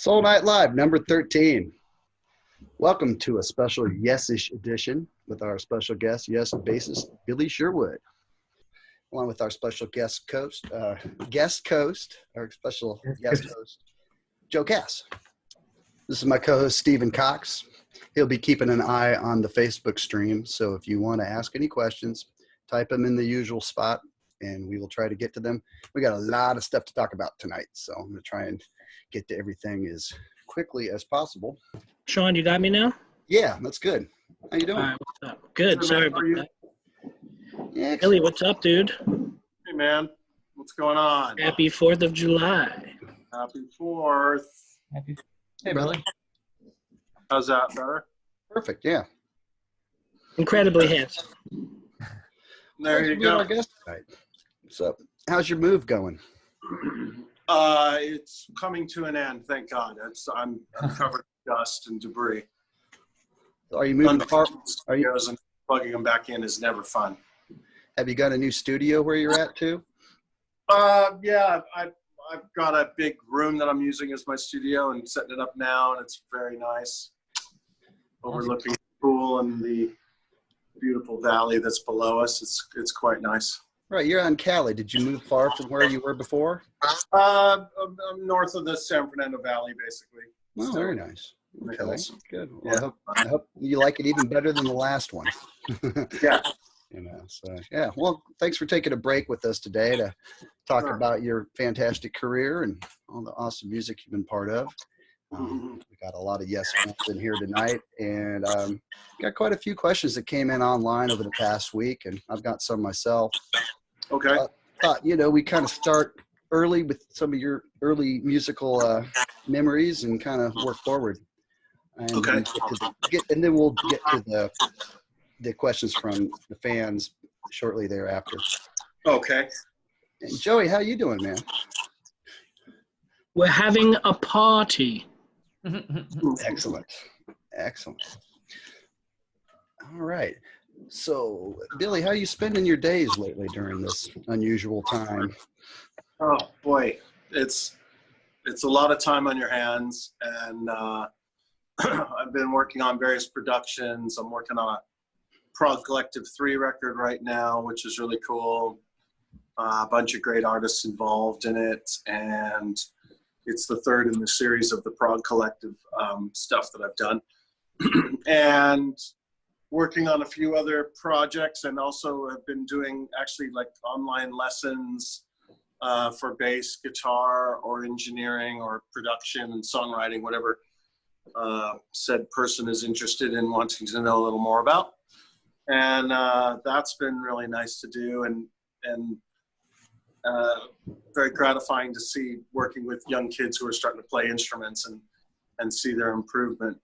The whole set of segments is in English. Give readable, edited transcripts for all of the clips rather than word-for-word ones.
Soul Night Live, number 13. Welcome to a special Yes-ish edition with our special guest, Yes bassist Billy Sherwood, along with our special our special guest host, Joe Cass. This is my co-host, Stephen Cox. He'll be keeping an eye on the Facebook stream, so if you want to ask any questions, type them in the usual spot, and we will try to get to them. We got a lot of stuff to talk about tonight, so I'm going to try and get to everything as quickly as possible. Sean, you got me now? Yeah, that's good. How you doing? All right, what's up? Good. Sorry about that. Yeah, Billy, what's up, dude? Hey, man. What's going on? Happy 4th of July. Happy 4th. Hey, Billy. How's that, better? Perfect, yeah. Incredibly handsome. There you go. Our guest tonight. So, how's your move going? It's coming to an end, thank God. I'm covered in dust and debris. Are you moving far? Are you? And plugging them back in is never fun. Have you got a new studio where you're at too? Yeah, I've got a big room that I'm using as my studio and setting it up now, and it's very nice. Overlooking the pool and the beautiful valley that's below us. It's quite nice. Right, you're on Cali. Did you move far from where you were before? I'm north of the San Fernando Valley, basically. Oh, very nice. Okay, good. Well, Yeah. I hope you like it even better than the last one. Yeah. So yeah. Well, thanks for taking a break with us today to talk about your fantastic career and all the awesome music you've been part of. We got a lot of yes fans in here tonight, and got quite a few questions that came in online over the past week, and I've got some myself. Okay. Thought we kind of start early with some of your early musical memories and kind of work forward. And Okay. And then we'll get to the questions from the fans shortly thereafter. Okay. And Joey, how you doing, man? We're having a party. Excellent. All right. So, Billy, how are you spending your days lately during this unusual time? Oh boy, it's a lot of time on your hands, and I've been working on various productions. I'm working on a Prog Collective 3 record right now, which is really cool. A bunch of great artists involved in it, and it's the third in the series of the Prog Collective stuff that I've done. And working on a few other projects, and also have been doing actually like online lessons for bass, guitar, or engineering, or production and songwriting, whatever said person is interested in wanting to know a little more about. And that's been really nice to do, and very gratifying to see working with young kids who are starting to play instruments and see their improvement,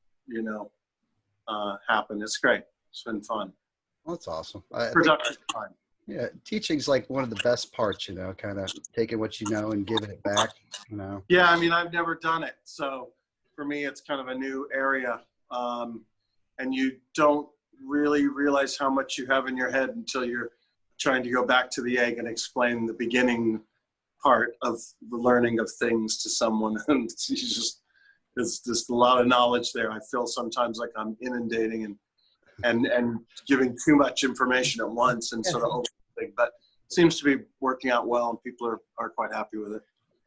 happen. It's great. It's been fun. Well, that's awesome. Productive time. Yeah, teaching's like one of the best parts, kind of taking what you know and giving it back, Yeah, I mean, I've never done it. So for me, it's kind of a new area. And you don't really realize how much you have in your head until you're trying to go back to the egg and explain the beginning part of the learning of things to someone. And there's just a lot of knowledge there. I feel sometimes like I'm inundating and giving too much information at once and sort of overthink, but it seems to be working out well, and people are quite happy with it.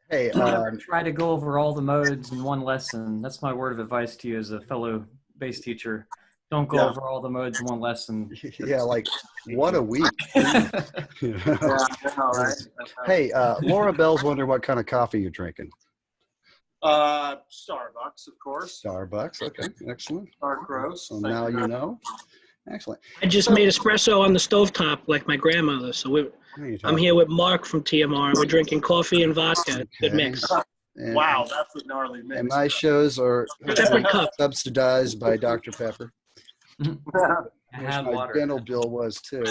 Hey, Try to go over all the modes in one lesson. That's my word of advice to you as a fellow bass teacher. Don't go over all the modes in one lesson. Yeah, like what a week. Yeah, I know, right? Hey, Laura Bell's wondering what kind of coffee you're drinking. Starbucks, of course. Starbucks. Okay, excellent. Dark roast. So now you know. Excellent. I just made espresso on the stovetop like my grandmother. So I'm here with Mark from TMR. We're drinking coffee and vodka. Good mix. And, Wow, that's a gnarly mix. And my shows are Separate cup. subsidized by Dr. Pepper. I have My water. dental bill was too.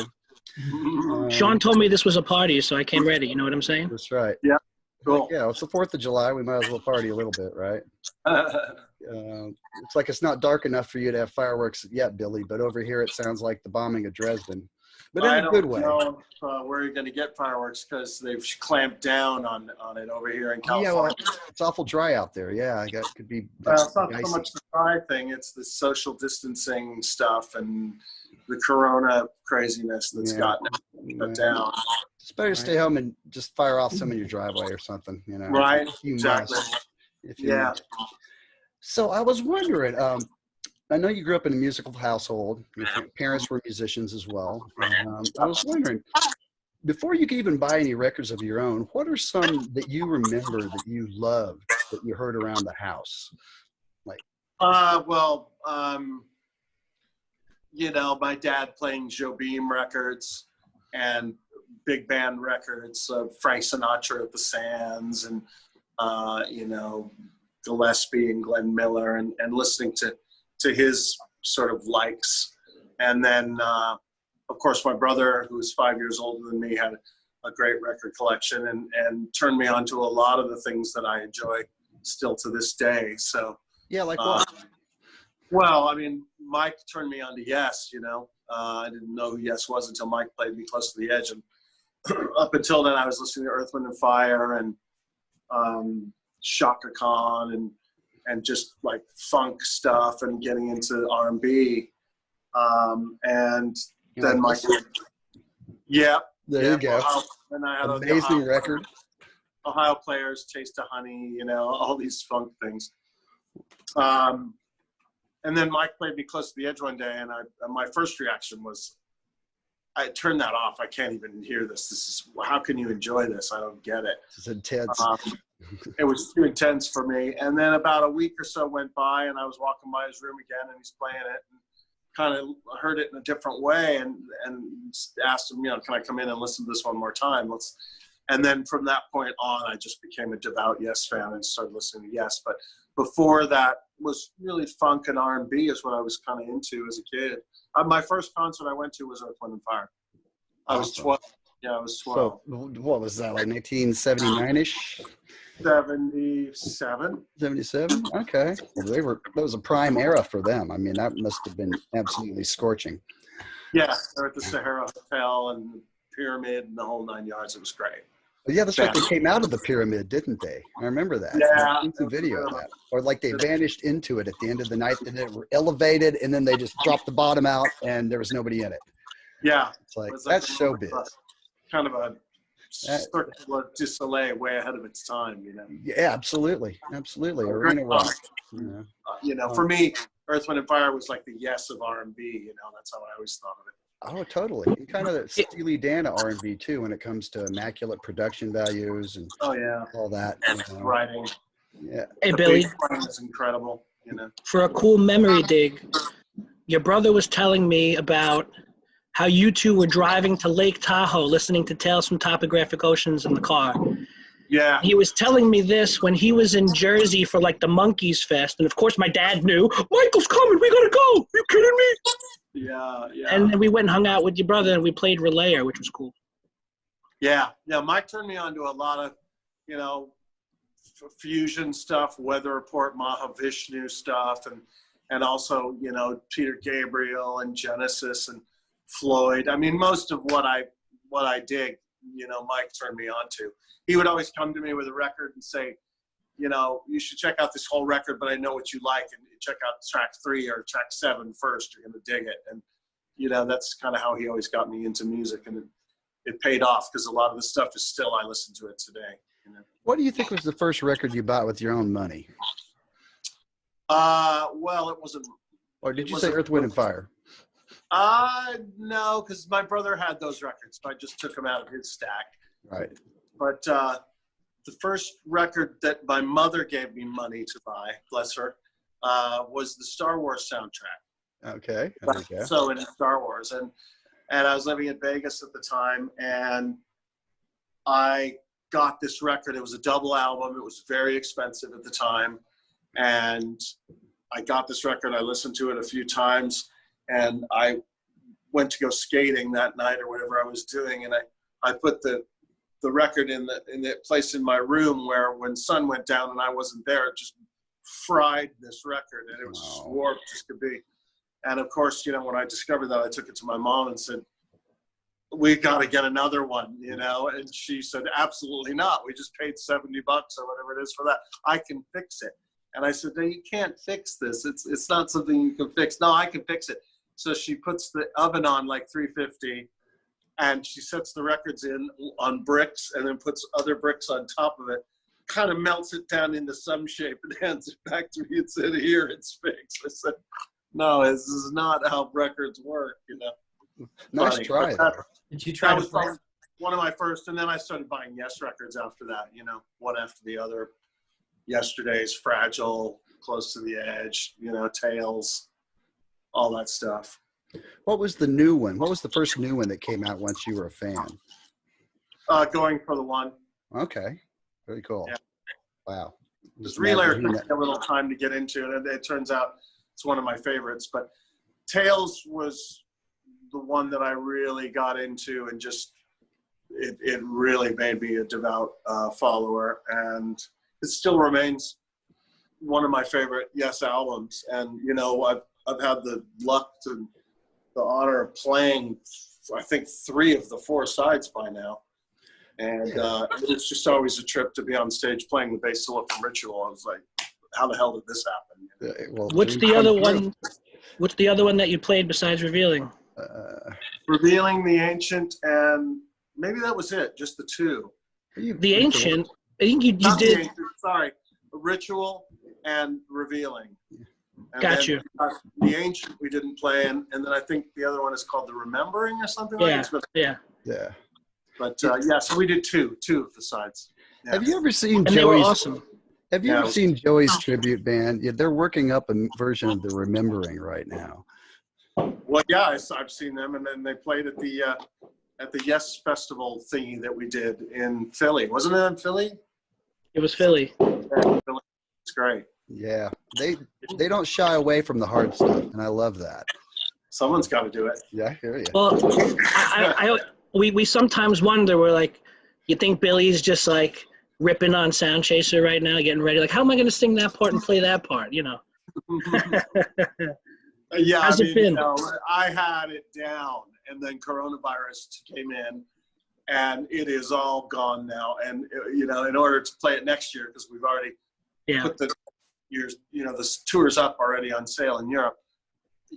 Sean told me this was a party, so I came ready. You know what I'm saying? That's right. Cool. Yeah, it's the 4th of July. We might as well party a little bit, right? It's like it's not dark enough for you to have fireworks yet, Billy, but over here it sounds like the bombing of Dresden. but in a good way. I don't know where you're going to get fireworks because they've clamped down on it over here in California. Yeah, well, it's awful dry out there. Yeah, could be. Well, it's not so much the dry thing; it's the social distancing stuff and the Corona craziness that's gotten shut down. It's better to stay home and just fire off some in your driveway or something. Right? Exactly. Must. So I was wondering. I know you grew up in a musical household. Your parents were musicians as well. I was wondering, before you could even buy any records of your own, what are some that you remember that you loved that you heard around the house? My dad playing Jobim records and big band records of Frank Sinatra at the Sands and, Gillespie and Glenn Miller and listening to his sort of likes. And then, of course, my brother, who was 5 years older than me, had a great record collection and turned me on to a lot of the things that I enjoy still to this day. So yeah, like what? Well, I mean, Mike turned me on to Yes, I didn't know who Yes was until Mike played me Close to the Edge. And up until then, I was listening to Earth, Wind and Fire and Shaka Khan and just like funk stuff and getting into R&B. And then Mike, there you go. And I had amazing record. Ohio Players, Taste of Honey, all these funk things. And then Mike played me Close to the Edge one day, and my first reaction was, I turned that off. I can't even hear this. How can you enjoy this? I don't get it. It's intense. It was too intense for me. And then about a week or so went by, and I was walking by his room again, and he's playing it, and kind of heard it in a different way, and asked him, can I come in and listen to this one more time? And then from that point on, I just became a devout Yes fan and started listening to Yes. But before that was really funk and R&B is what I was kind of into as a kid. My first concert I went to was Earth, Wind and Fire. I was 12. Yeah, I was 12. So what was that, like 1979-ish? 77. 77? Okay. Well, that was a prime era for them. I mean, that must have been absolutely scorching. Yeah, they're at the Sahara Hotel and the Pyramid and the whole 9 yards. It was great. Well, yeah, that's right. They came out of the pyramid, didn't they? I remember that. Yeah. I've seen video of that. Or like they vanished into it at the end of the night, and they were elevated, and then they just dropped the bottom out, and there was nobody in it. Yeah. It's like, that's showbiz. Kind of a Cirque du Soleil way ahead of its time, Yeah, absolutely. Absolutely. Arena rock. For me, Earth, Wind and Fire was like the Yes of R&B, that's how I always thought of it. Oh, totally. And kind of Steely Dan R&B too, when it comes to immaculate production values and all that. And writing. Yeah. Hey, Billy. Is incredible. For a cool memory dig, your brother was telling me about how you two were driving to Lake Tahoe, listening to Tales from Topographic Oceans in the car. Yeah. He was telling me this when he was in Jersey for like the Monkeys Fest. And of course my dad knew, Michael's coming, we gotta go. Are you kidding me? Yeah. And then we went and hung out with your brother and we played Relayer, which was cool. Yeah. Mike turned me on to a lot of, fusion stuff, Weather Report, Mahavishnu stuff, and also, Peter Gabriel and Genesis and Floyd. I mean, most of what I dig, Mike turned me on to. He would always come to me with a record and say, you should check out this whole record, but I know what you like, and check out track 3 or track 7 first. You're going to dig it. And, that's kind of how he always got me into music. And it paid off because a lot of the stuff is still, I listen to it today. What do you think was the first record you bought with your own money? Well, it wasn't. Or did you say Earth, Wind and Fire? No, because my brother had those records. So I just took them out of his stack. Right. But the first record that my mother gave me money to buy, bless her, was the Star Wars soundtrack. Okay. So in Star Wars. And I was living in Vegas at the time, and I got this record. It was a double album. It was very expensive at the time. And I got this record. I listened to it a few times, and I went to go skating that night or whatever I was doing. And I put the record in the place in my room where when sun went down and I wasn't there, it just fried this record, and it was just warped as could be. And of course, when I discovered that, I took it to my mom and said, we got to get another one, you know? And she said, absolutely not. We just paid $70 or whatever it is for that. I can fix it. And I said, no, you can't fix this. It's not something you can fix. No, I can fix it. So she puts the oven on like 350 and she sets the records in on bricks and then puts other bricks on top of it, kind of melts it down into some shape and hands it back to me and said, here, it's fixed. I said, no, this is not how records work, you know. Nice try. Did you try that to play? was one of my first, and then I started buying Yes records after that, you know, one after the other. Yesterday's, Fragile, Close to the Edge, you know, Tales, all that stuff. What was the new one? What was the first new one that came out once you were a fan? Going for the One. Okay. Very cool. Yeah. Wow. This Relayer took me a little time to get into, and it turns out it's one of my favorites. But Tales was the one that I really got into, and just it really made me a devout follower, and it still remains one of my favorite Yes albums. And you know, I've had the luck to the honor of playing, I think, 3 of the 4 sides by now. And it's just always a trip to be on stage playing the bass solo from Ritual. I was like, how the hell did this happen? Well, What's the other one? What's the other one that you played besides Revealing? Revealing, The Ancient, and maybe that was it, just the 2. The Ancient, I think you Not did. The Ancient, sorry. Ritual and Revealing. And Got you. The Ancient we didn't play, and then I think the other one is called The Remembering or something like that. Yeah. But yeah, so we did two of the sides. Yeah. Have you ever seen And they were Joey's? awesome. Have you ever seen Joey's tribute band? Yeah, they're working up a version of The Remembering right now. Well, yeah, I've seen them, and then they played at the Yes Festival thingy that we did in Philly. Wasn't it in Philly? It was Philly. Yeah, Philly. It's great. Yeah, they don't shy away from the hard stuff, and I love that. Someone's got to do it. Yeah, I hear you. Well, we sometimes wonder, we're like, you think Billy's just like ripping on Sound Chaser right now, getting ready, like, how am I going to sing that part and play that part, you know? Yeah, How's it been? You know, I had it down, and then coronavirus came in, and it is all gone now. And you know, in order to play it next year, because we've already put the tours up already on sale in Europe,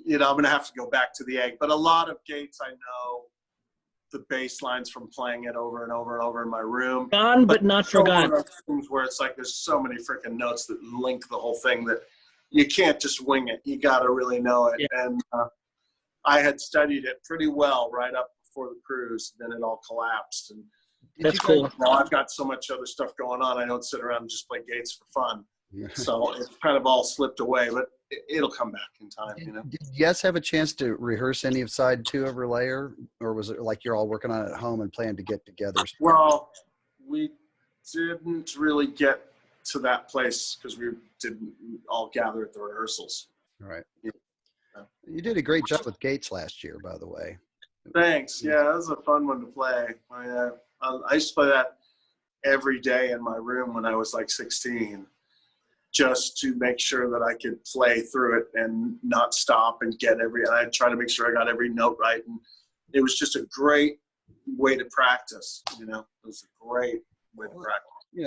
you know, I'm going to have to go back to the egg. But a lot of Gates, I know the bass lines from playing it over and over and over in my room. Gone but not forgotten. One of those things where it's like there's so many freaking notes that link the whole thing that you can't just wing it. You got to really know it. Yeah. And I had studied it pretty well right up before the cruise. Then it all collapsed. And that's cool. Now I've got so much other stuff going on. I don't sit around and just play Gates for fun. So it's kind of all slipped away, but it'll come back in time, you know. Did you guys have a chance to rehearse any of side 2 of Relayer, or was it like you're all working on it at home and plan to get together? Well, we didn't really get to that place because we didn't all gather at the rehearsals. All right. Yeah. You did a great job with Gates last year, by the way. Thanks. Yeah, that was a fun one to play. I used to play that every day in my room when I was like 16. Just to make sure that I could play through it and not stop and I'd try to make sure I got every note right. And it was just a great way to practice, you know. It was a great way to practice. You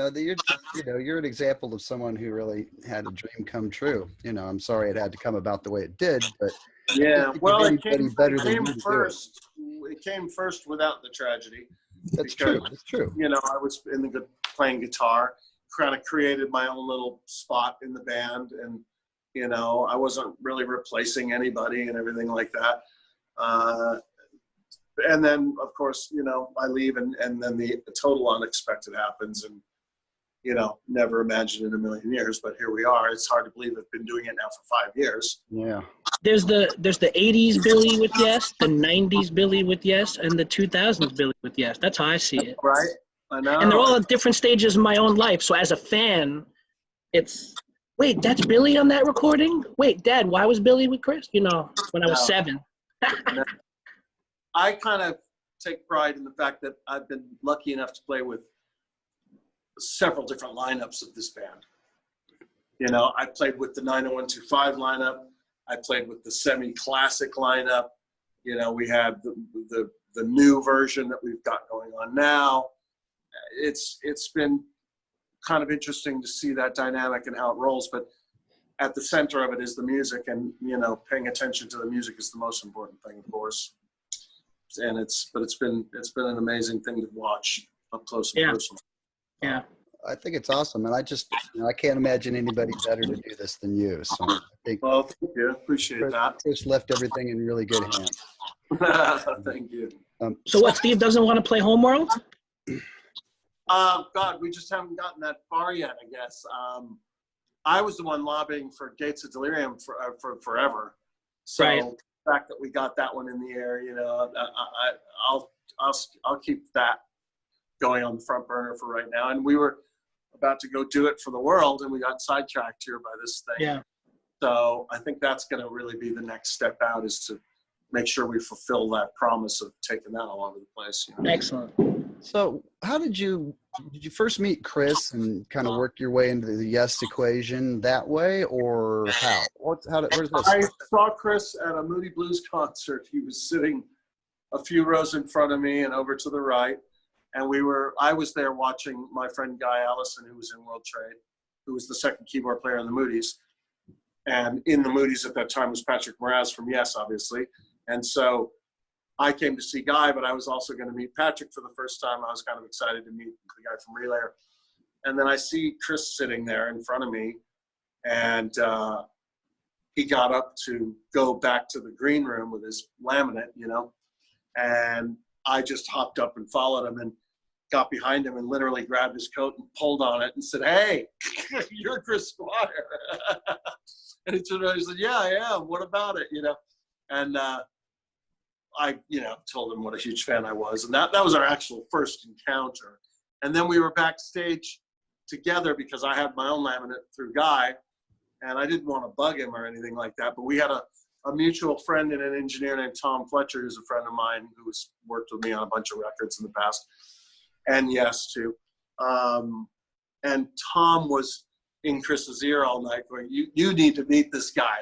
know, you're an example of someone who really had a dream come true. You know, I'm sorry it had to come about the way it did, but yeah, well, it came first. It came first without the tragedy. That's true. That's true. You know, I was playing guitar, kind of created my own little spot in the band, and you know, I wasn't really replacing anybody and everything like that. And then of course, you know, I leave and then the total unexpected happens, and you know, never imagined in a million years, but here we are. It's hard to believe I've been doing it now for 5 years. Yeah. There's the 80s Billy with Yes, the 90s Billy with Yes, and the 2000s Billy with Yes. That's how I see it. Right. I know. And they're all at different stages in my own life. So as a fan, it's, wait, that's Billy on that recording? Wait, Dad, why was Billy with Chris? You know, when I was 7. I kind of take pride in the fact that I've been lucky enough to play with several different lineups of this band. You know, I played with the 90125 lineup. I played with the semi-classic lineup. You know, we had the the new version that we've got going on now. It's been kind of interesting to see that dynamic and how it rolls, but at the center of it is the music, and paying attention to the music is the most important thing, of course. And it's been an amazing thing to watch up close and personal. Yeah. I think it's awesome, and I just I can't imagine anybody better to do this than you. So I think. Well, thank you. Appreciate that. Chris left everything in really good hands. Thank you. So what? Steve doesn't want to play Homeworld? God, we just haven't gotten that far yet, I guess. I was the one lobbying for Gates of Delirium for forever. So right. The fact that we got that one in the air, I'll keep that going on the front burner for right now. And we were about to go do it for the world, and we got sidetracked here by this thing. Yeah. So I think that's going to really be the next step out, is to make sure we fulfill that promise of taking that all over the place. Excellent. So how did you first meet Chris and kind of work your way into the Yes equation that way, or how? Where's that? I saw Chris at a Moody Blues concert. He was sitting a few rows in front of me and over to the right. And I was there watching my friend Guy Allison, who was in World Trade, who was the second keyboard player in the Moody's. And in the Moody's at that time was Patrick Moraz from Yes, obviously. And so I came to see Guy, but I was also going to meet Patrick for the first time. I was kind of excited to meet the guy from Relayer. And then I see Chris sitting there in front of me, and he got up to go back to the green room with his laminate, and I just hopped up and followed him and got behind him and literally grabbed his coat and pulled on it and said, "Hey, you're Chris Squire." And he said, "Yeah, I am. What about it?" And I, told him what a huge fan I was. And that was our actual first encounter. And then we were backstage together because I had my own laminate through Guy, and I didn't want to bug him or anything like that. But we had a mutual friend and an engineer named Tom Fletcher, who's a friend of mine who's worked with me on a bunch of records in the past, and Yes too. And Tom was in Chris's ear all night going, you need to meet this guy.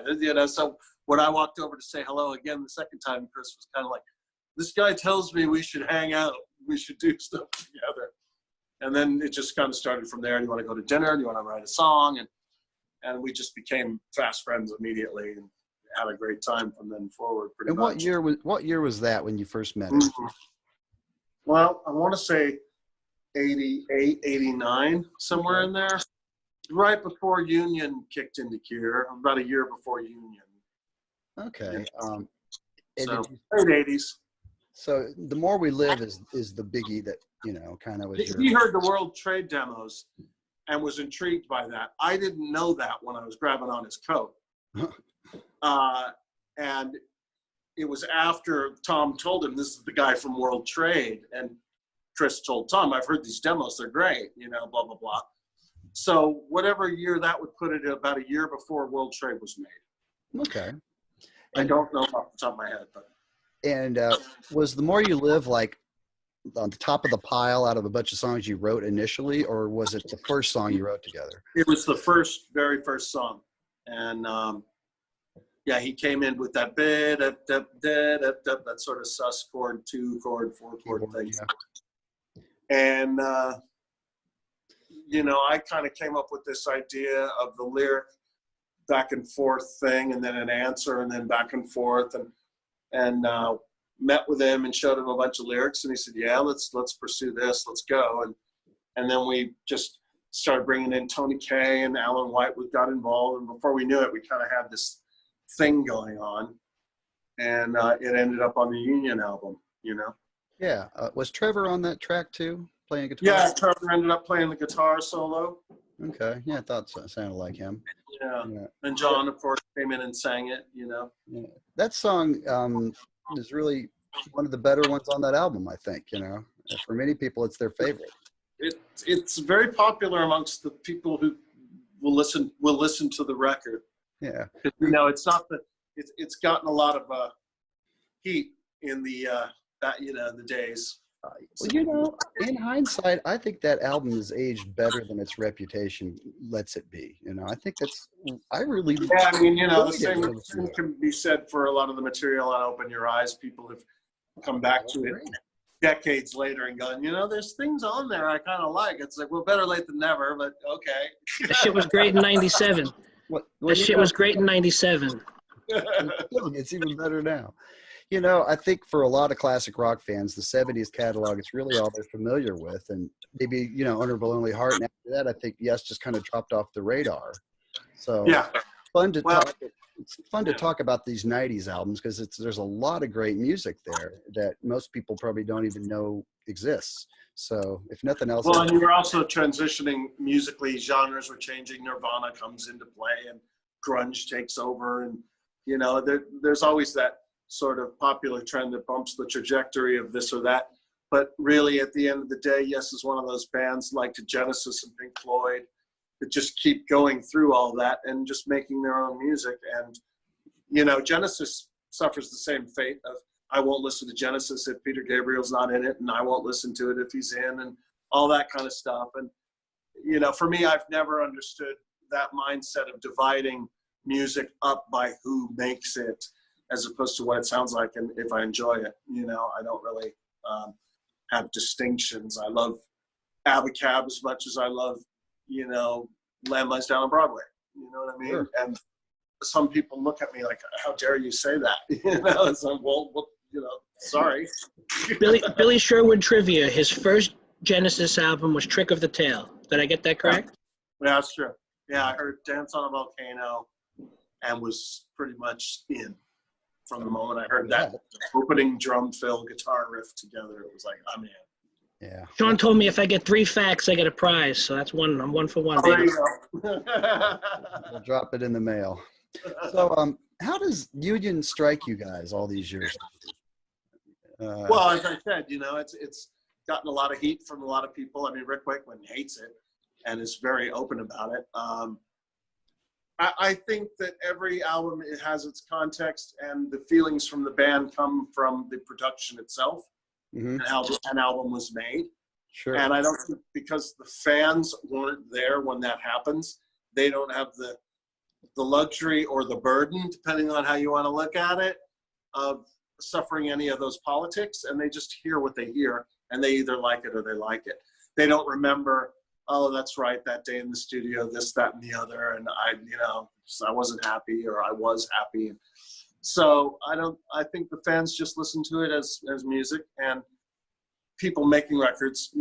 So when I walked over to say hello again the second time, Chris was kind of like, "This guy tells me we should hang out. We should do stuff together." And then it just kind of started from there. "Do you want to go to dinner? Do you want to write a song?" And we just became fast friends immediately and had a great time from then forward. Pretty much. What year was that when you first met him? Mm-hmm. Well, I want to say 88, 89, somewhere in there. Right before Union kicked into gear, about a year before Union. Okay. So late 80s. So The More We Live is the biggie that, kind of was He heard the World Trade demos and was intrigued by that. I didn't know that when I was grabbing on his coat. And it was after Tom told him, "This is the guy from World Trade." And Chris told Tom, "I've heard these demos. They're great, blah, blah, blah." So whatever year that would put it, about a year before World Trade was made. Okay. I don't know off the top of my head. But. And was The More You Live like on the top of the pile out of a bunch of songs you wrote initially, or was it the first song you wrote together? It was the very first song. And he came in with that that sort of sus chord, 2-chord, 4-chord thing. Yeah. And I kind of came up with this idea of the lyric back and forth thing, and then an answer, and then back and forth, and met with him and showed him a bunch of lyrics, and he said, "Yeah, let's pursue this, let's go." And then we just started bringing in Tony Kaye and Alan White. We got involved, and before we knew it, we kind of had this thing going on, and it ended up on the Union album. Yeah. Was Trevor on that track too, playing guitar? Yeah, Trevor ended up playing the guitar solo. Okay. Yeah, I thought so. It sounded like him. Yeah. And John, of course, came in and sang it. Yeah. That song is really one of the better ones on that album, I think. For many people, it's their favorite. It's very popular amongst the people who will listen to the record. Yeah. It's not it's gotten a lot of heat in the the days. Well, in hindsight, I think that album has aged better than its reputation lets it be. I think I really. Yeah, the same can be said for a lot of the material on Open Your Eyes. People have come back to it decades later and going, there's things on there I kind of like. It's like, well, better late than never, but okay. The shit was great in 97. The shit was great in 97. It's even better now. I think for a lot of classic rock fans, the 70s catalog is really all they're familiar with. And maybe, Honorable Lonely Heart. And after that, I think Yes just kind of dropped off the radar. So yeah, it's fun to talk about these 90s albums because there's a lot of great music there that most people probably don't even know exists. So if nothing else. Well, and you were also transitioning musically, genres were changing. Nirvana comes into play and grunge takes over. And, there's always that sort of popular trend that bumps the trajectory of this or that. But really, at the end of the day, Yes is one of those bands like Genesis and Pink Floyd that just keep going through all that and just making their own music. And, Genesis suffers the same fate of, I won't listen to Genesis if Peter Gabriel's not in it, and I won't listen to it if he's in, and all that kind of stuff. And, for me, I've never understood that mindset of dividing music up by who makes it as opposed to what it sounds like and if I enjoy it. I don't really have distinctions. I love Abacab as much as I love, Lamb Lies Down on Broadway. You know what I mean? Sure. And some people look at me like, how dare you say that? It's like, well, sorry. Billy Sherwood trivia. His first Genesis album was Trick of the Tail. Did I get that correct? Yeah, that's true. Yeah, I heard Dance on a Volcano and was pretty much in from the moment I heard that opening drum fill guitar riff together. It was like, I'm in. Yeah. Sean told me if I get 3 facts, I get a prize. So that's one. I'm 1 for 1. Oh, there Baby. you go. We'll drop it in the mail. So, how does union strike you guys all these years? Well, as I said, it's gotten a lot of heat from a lot of people. I mean, Rick Wakeman hates it and is very open about it. I think that every album, it has its context, and the feelings from the band come from the production itself and how an album was made. Sure. And I don't think because the fans weren't there when that happens, they don't have the luxury or the burden, depending on how you want to look at it, of suffering any of those politics, and they just hear what they hear, and they either like it or they like it. They don't remember, oh, that's right, that day in the studio, this, that, and the other, and I wasn't happy, or I was happy. So I think the fans just listen to it as music, and people making records,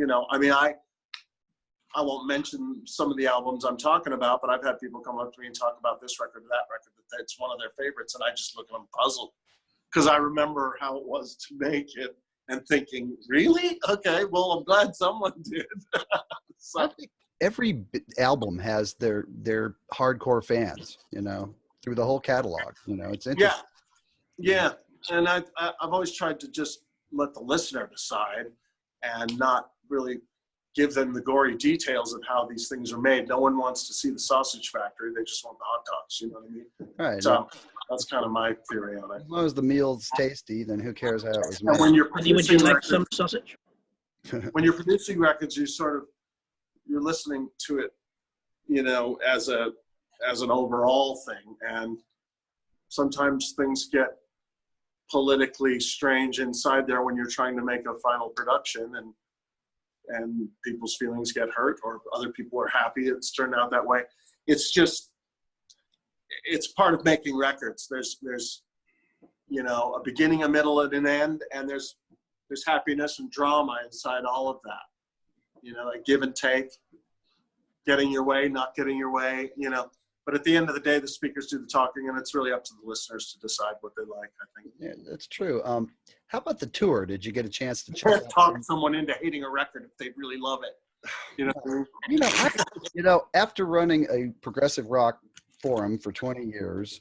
I won't mention some of the albums I'm talking about, but I've had people come up to me and talk about this record or that record, that it's one of their favorites, and I just look at them puzzled because I remember how it was to make it and thinking, really? Okay, well, I'm glad someone did. So, I think every interesting has their hardcore fans, through the whole catalog. It's interesting. Yeah. And I've always tried to just let the listener decide and not really give them the gory details of how these things are made. No one wants to see the sausage factory. They just want the hot dogs. You know what I mean? Right. So that's kind of my theory on it. As long as the meal's tasty, then who cares how it was made? And when you're Would you producing like records, some sausage? when you're producing records, you're listening to it, as an overall thing. And sometimes things get politically strange inside there when you're trying to make a final production, and people's feelings get hurt, or other people are happy it's turned out that way. It's part of making records. There's a beginning, a middle, and an end, and there's happiness and drama inside all of that. A give and take, getting your way, not getting your way, But at the end of the day, the speakers do the talking, and it's really up to the listeners to decide what they like, I think. Yeah, that's true. How about the tour? Did you get a chance to check out? Talk someone into hating a record if they really love it. After running a progressive rock forum for 20 years,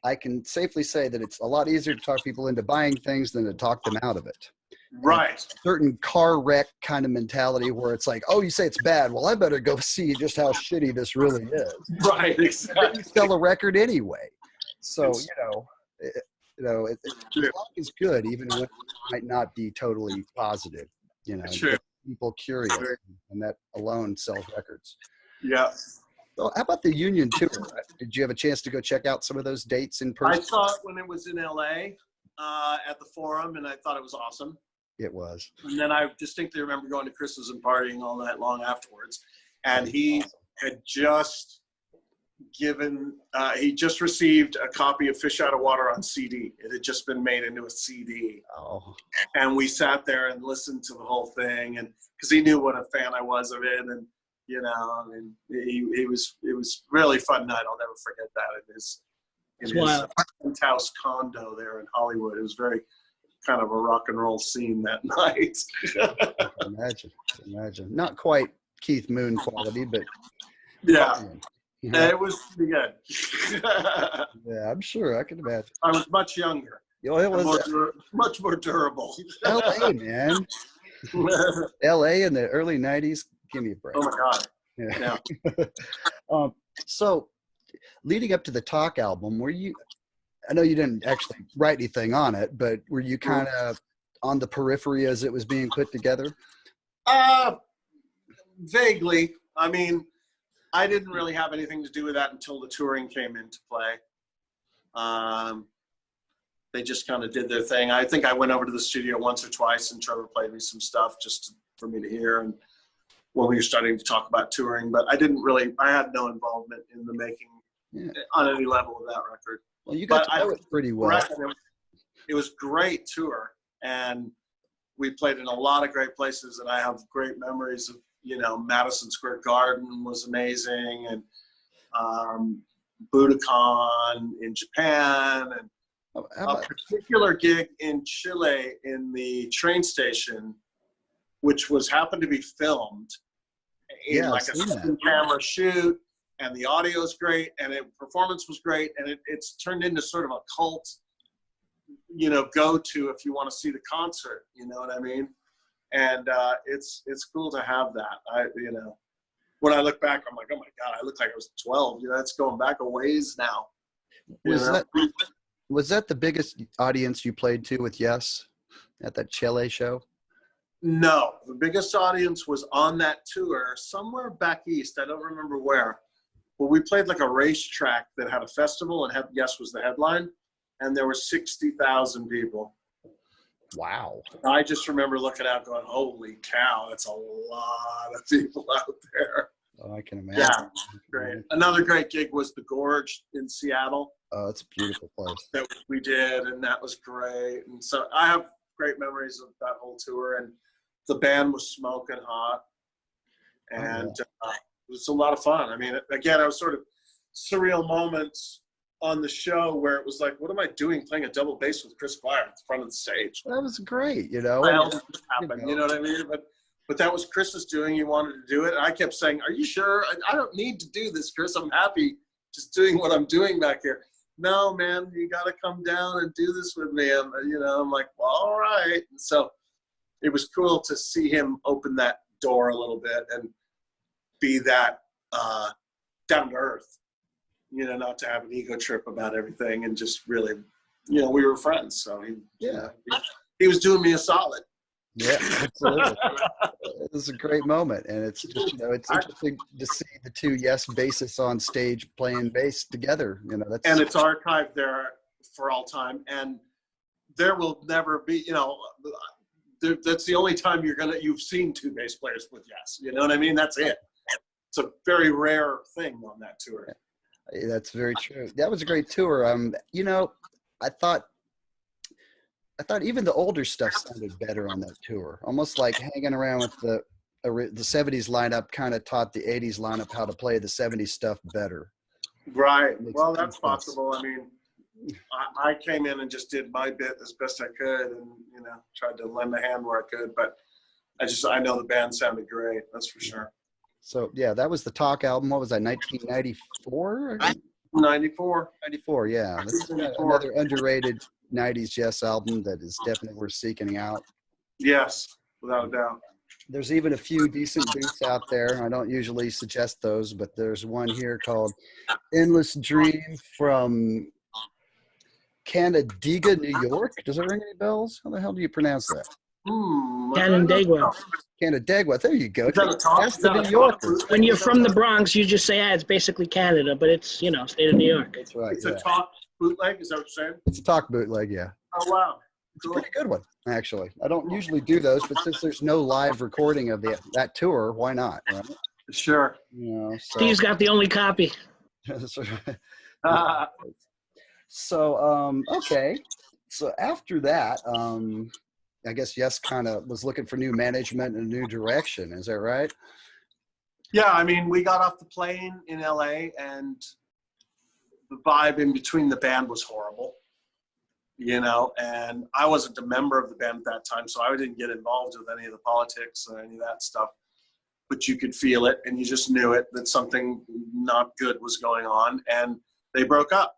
I can safely say that it's a lot easier to talk people into buying things than to talk them out of it. Right. Certain car wreck kind of mentality where it's like, oh, you say it's bad. Well, I better go see just how shitty this really is. Right. Exactly. You sell a record anyway. So, rock is good, even when it might not be totally positive. Sure. People curious, and that alone sells records. Yeah. So how about the Union tour? Did you have a chance to go check out some of those dates in person? I saw it when it was in LA. at the Forum, and I thought it was awesome. It was. And then I distinctly remember going to Chris's and partying all night long afterwards. And he had just he just received a copy of Fish Out of Water on CD. It had just been made into a CD. Oh. And we sat there and listened to the whole thing, and because he knew what a fan I was of it, and you know, and it was really fun night. I'll never forget that. In his penthouse condo there in Hollywood. It was very kind of a rock and roll scene that night. Imagine. Not quite Keith Moon quality, but yeah. It was pretty good. Yeah, I'm sure. I can imagine. I was much younger. It was much more durable. LA, man. LA in the early 90s. Give me a break. Oh my God. Yeah. So leading up to the Talk album, I know you didn't actually write anything on it, but were you kind of on the periphery as it was being put together? Vaguely. I mean, I didn't really have anything to do with that until the touring came into play. They just kind of did their thing. I think I went over to the studio once or twice, and Trevor played me some stuff just for me to hear. And when we were starting to talk about touring, but I had no involvement in the making on any level of that record. Well, you got to know it pretty well. It was great tour, and we played in a lot of great places, and I have great memories of, you know, Madison Square Garden was amazing, and Budokan in Japan, and a particular gig in Chile in the train station, which happened to be filmed in like a camera shoot, and the audio is great, and performance was great, and it's turned into sort of a cult, you know, go-to if you want to see the concert, you know what I mean? And it's cool to have that. You know, when I look back, I'm like, oh my God, I look like I was 12. You know, it's going back a ways now. Was that the biggest audience you played to with Yes at that Chile show? No, the biggest audience was on that tour somewhere back east. I don't remember where. But we played like a racetrack that had a festival, and Yes was the headline, and there were 60,000 people. Wow. I just remember looking out going, holy cow, that's a lot of people out there. Oh, I can imagine. Yeah, great. Another great gig was the Gorge in Seattle. Oh, it's a beautiful place. That we did, and that was great. And so I have great memories of that whole tour, and the band was smoking hot, and it was a lot of fun. I mean, again, I was sort of surreal moments on the show where it was like, what am I doing playing a double bass with Chris Squire at the front of the stage? That was great, you know. You know what I mean? But that was Chris's doing. He wanted to do it. And I kept saying, are you sure? I don't need to do this, Chris. I'm happy just doing what I'm doing back here. No, man, you got to come down and do this with me. I'm like, well, all right. And so it was cool to see him open that door a little bit and be that down to earth, you know, not to have an ego trip about everything, and just really, you know, we were friends. So he was doing me a solid. Yeah, absolutely. It was a great moment, and it's just, you know, it's interesting to see the two Yes bassists on stage playing bass together. You know, and it's archived there for all time, and there will never be, you know, that's the only time you've seen two bass players with Yes. You know what I mean? That's it. It's a very rare thing on that tour. Yeah, that's very true. That was a great tour. You know, I thought even the older stuff sounded better on that tour. Almost like hanging around with the 70s lineup kind of taught the 80s lineup how to play the 70s stuff better. Right. Well, that's possible. I mean, I came in and just did my bit as best I could, and, you know, tried to lend a hand where I could. But I know the band sounded great. That's for sure. So, yeah, that was the Talk album. What was that, 1994? 94. 94, yeah. This is another underrated 90s Yes album that is definitely worth seeking out. Yes, without a doubt. There's even a few decent boots out there. I don't usually suggest those, but there's one here called Endless Dream from Canandaigua, New York. Does that ring any bells? How the hell do you pronounce that? Canandaigua. Canandaigua. There you go. That's the New Yorker. When you're from the Bronx, you just say, it's basically Canada, but it's, you know, state of New York. That's right. It's a Talk bootleg, is that what you're saying? It's a Talk bootleg, yeah. Oh, wow. It's a pretty good one, actually. I don't usually do those, but since there's no live recording of that tour, why not? Right? Sure. You know, so. Steve's got the only copy. So, okay. So after that, I guess Yes kind of was looking for new management and a new direction. Is that right? Yeah, I mean, we got off the plane in LA and the vibe in between the band was horrible, you know, and I wasn't a member of the band at that time, so I didn't get involved with any of the politics or any of that stuff. But you could feel it, and you just knew it, that something not good was going on, and they broke up.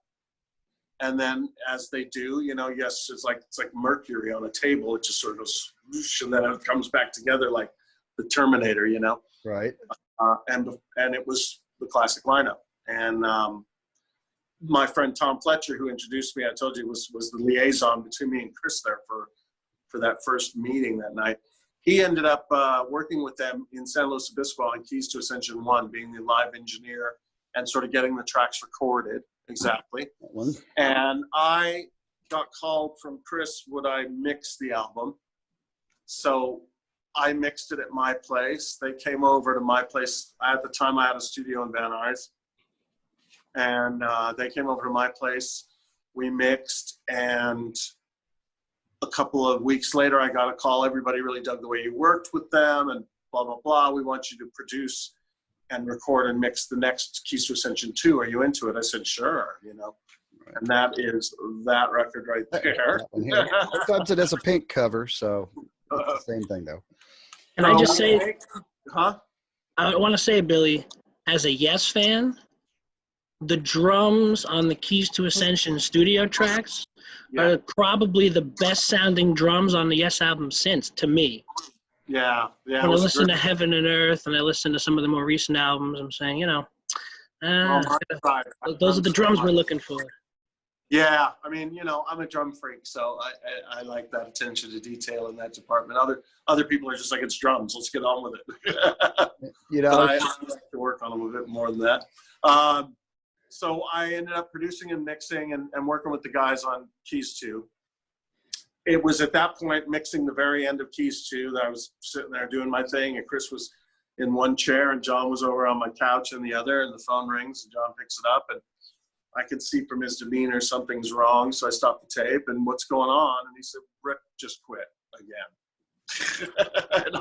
And then, as they do, you know, Yes, it's like mercury on a table. It just sort of goes whoosh, and then it comes back together like the Terminator, you know. Right. And it was the classic lineup. And my friend Tom Fletcher, who introduced me, I told you, was the liaison between me and Chris there for that first meeting that night. He ended up working with them in San Luis Obispo on Keys to Ascension 1, being the live engineer and sort of getting the tracks recorded. Exactly. And I got called from Chris, would I mix the album? So I mixed it at my place. They came over to my place. At the time, I had a studio in Van Nuys. And they came over to my place. We mixed, and a couple of weeks later, I got a call. Everybody really dug the way you worked with them, and blah, blah, blah. We want you to produce and record and mix the next Keys to Ascension 2. Are you into it? I said, sure, you know. And that is that record right there. Sometimes it has a pink cover, so it's the same thing, though. Can I just say, huh? I want to say, Billy, as a Yes fan, the drums on the Keys to Ascension studio tracks are probably the best sounding drums on the Yes album since, to me. Yeah. When I listen to Heaven and Earth and I listen to some of the more recent albums, I'm saying, you know, those are the drums we're looking for. Yeah, I mean, you know, I'm a drum freak, so I like that attention to detail in that department. Other people are just like, it's drums, let's get on with it. You know, but I like to work on them a bit more than that. So I ended up producing and mixing and working with the guys on Keys 2. It was at that point, mixing the very end of Keys 2, that I was sitting there doing my thing, and Chris was in one chair and John was over on my couch in the other, and the phone rings and John picks it up, and I could see from his demeanor something's wrong, so I stopped the tape, and what's going on? And he said, Rick just quit again. And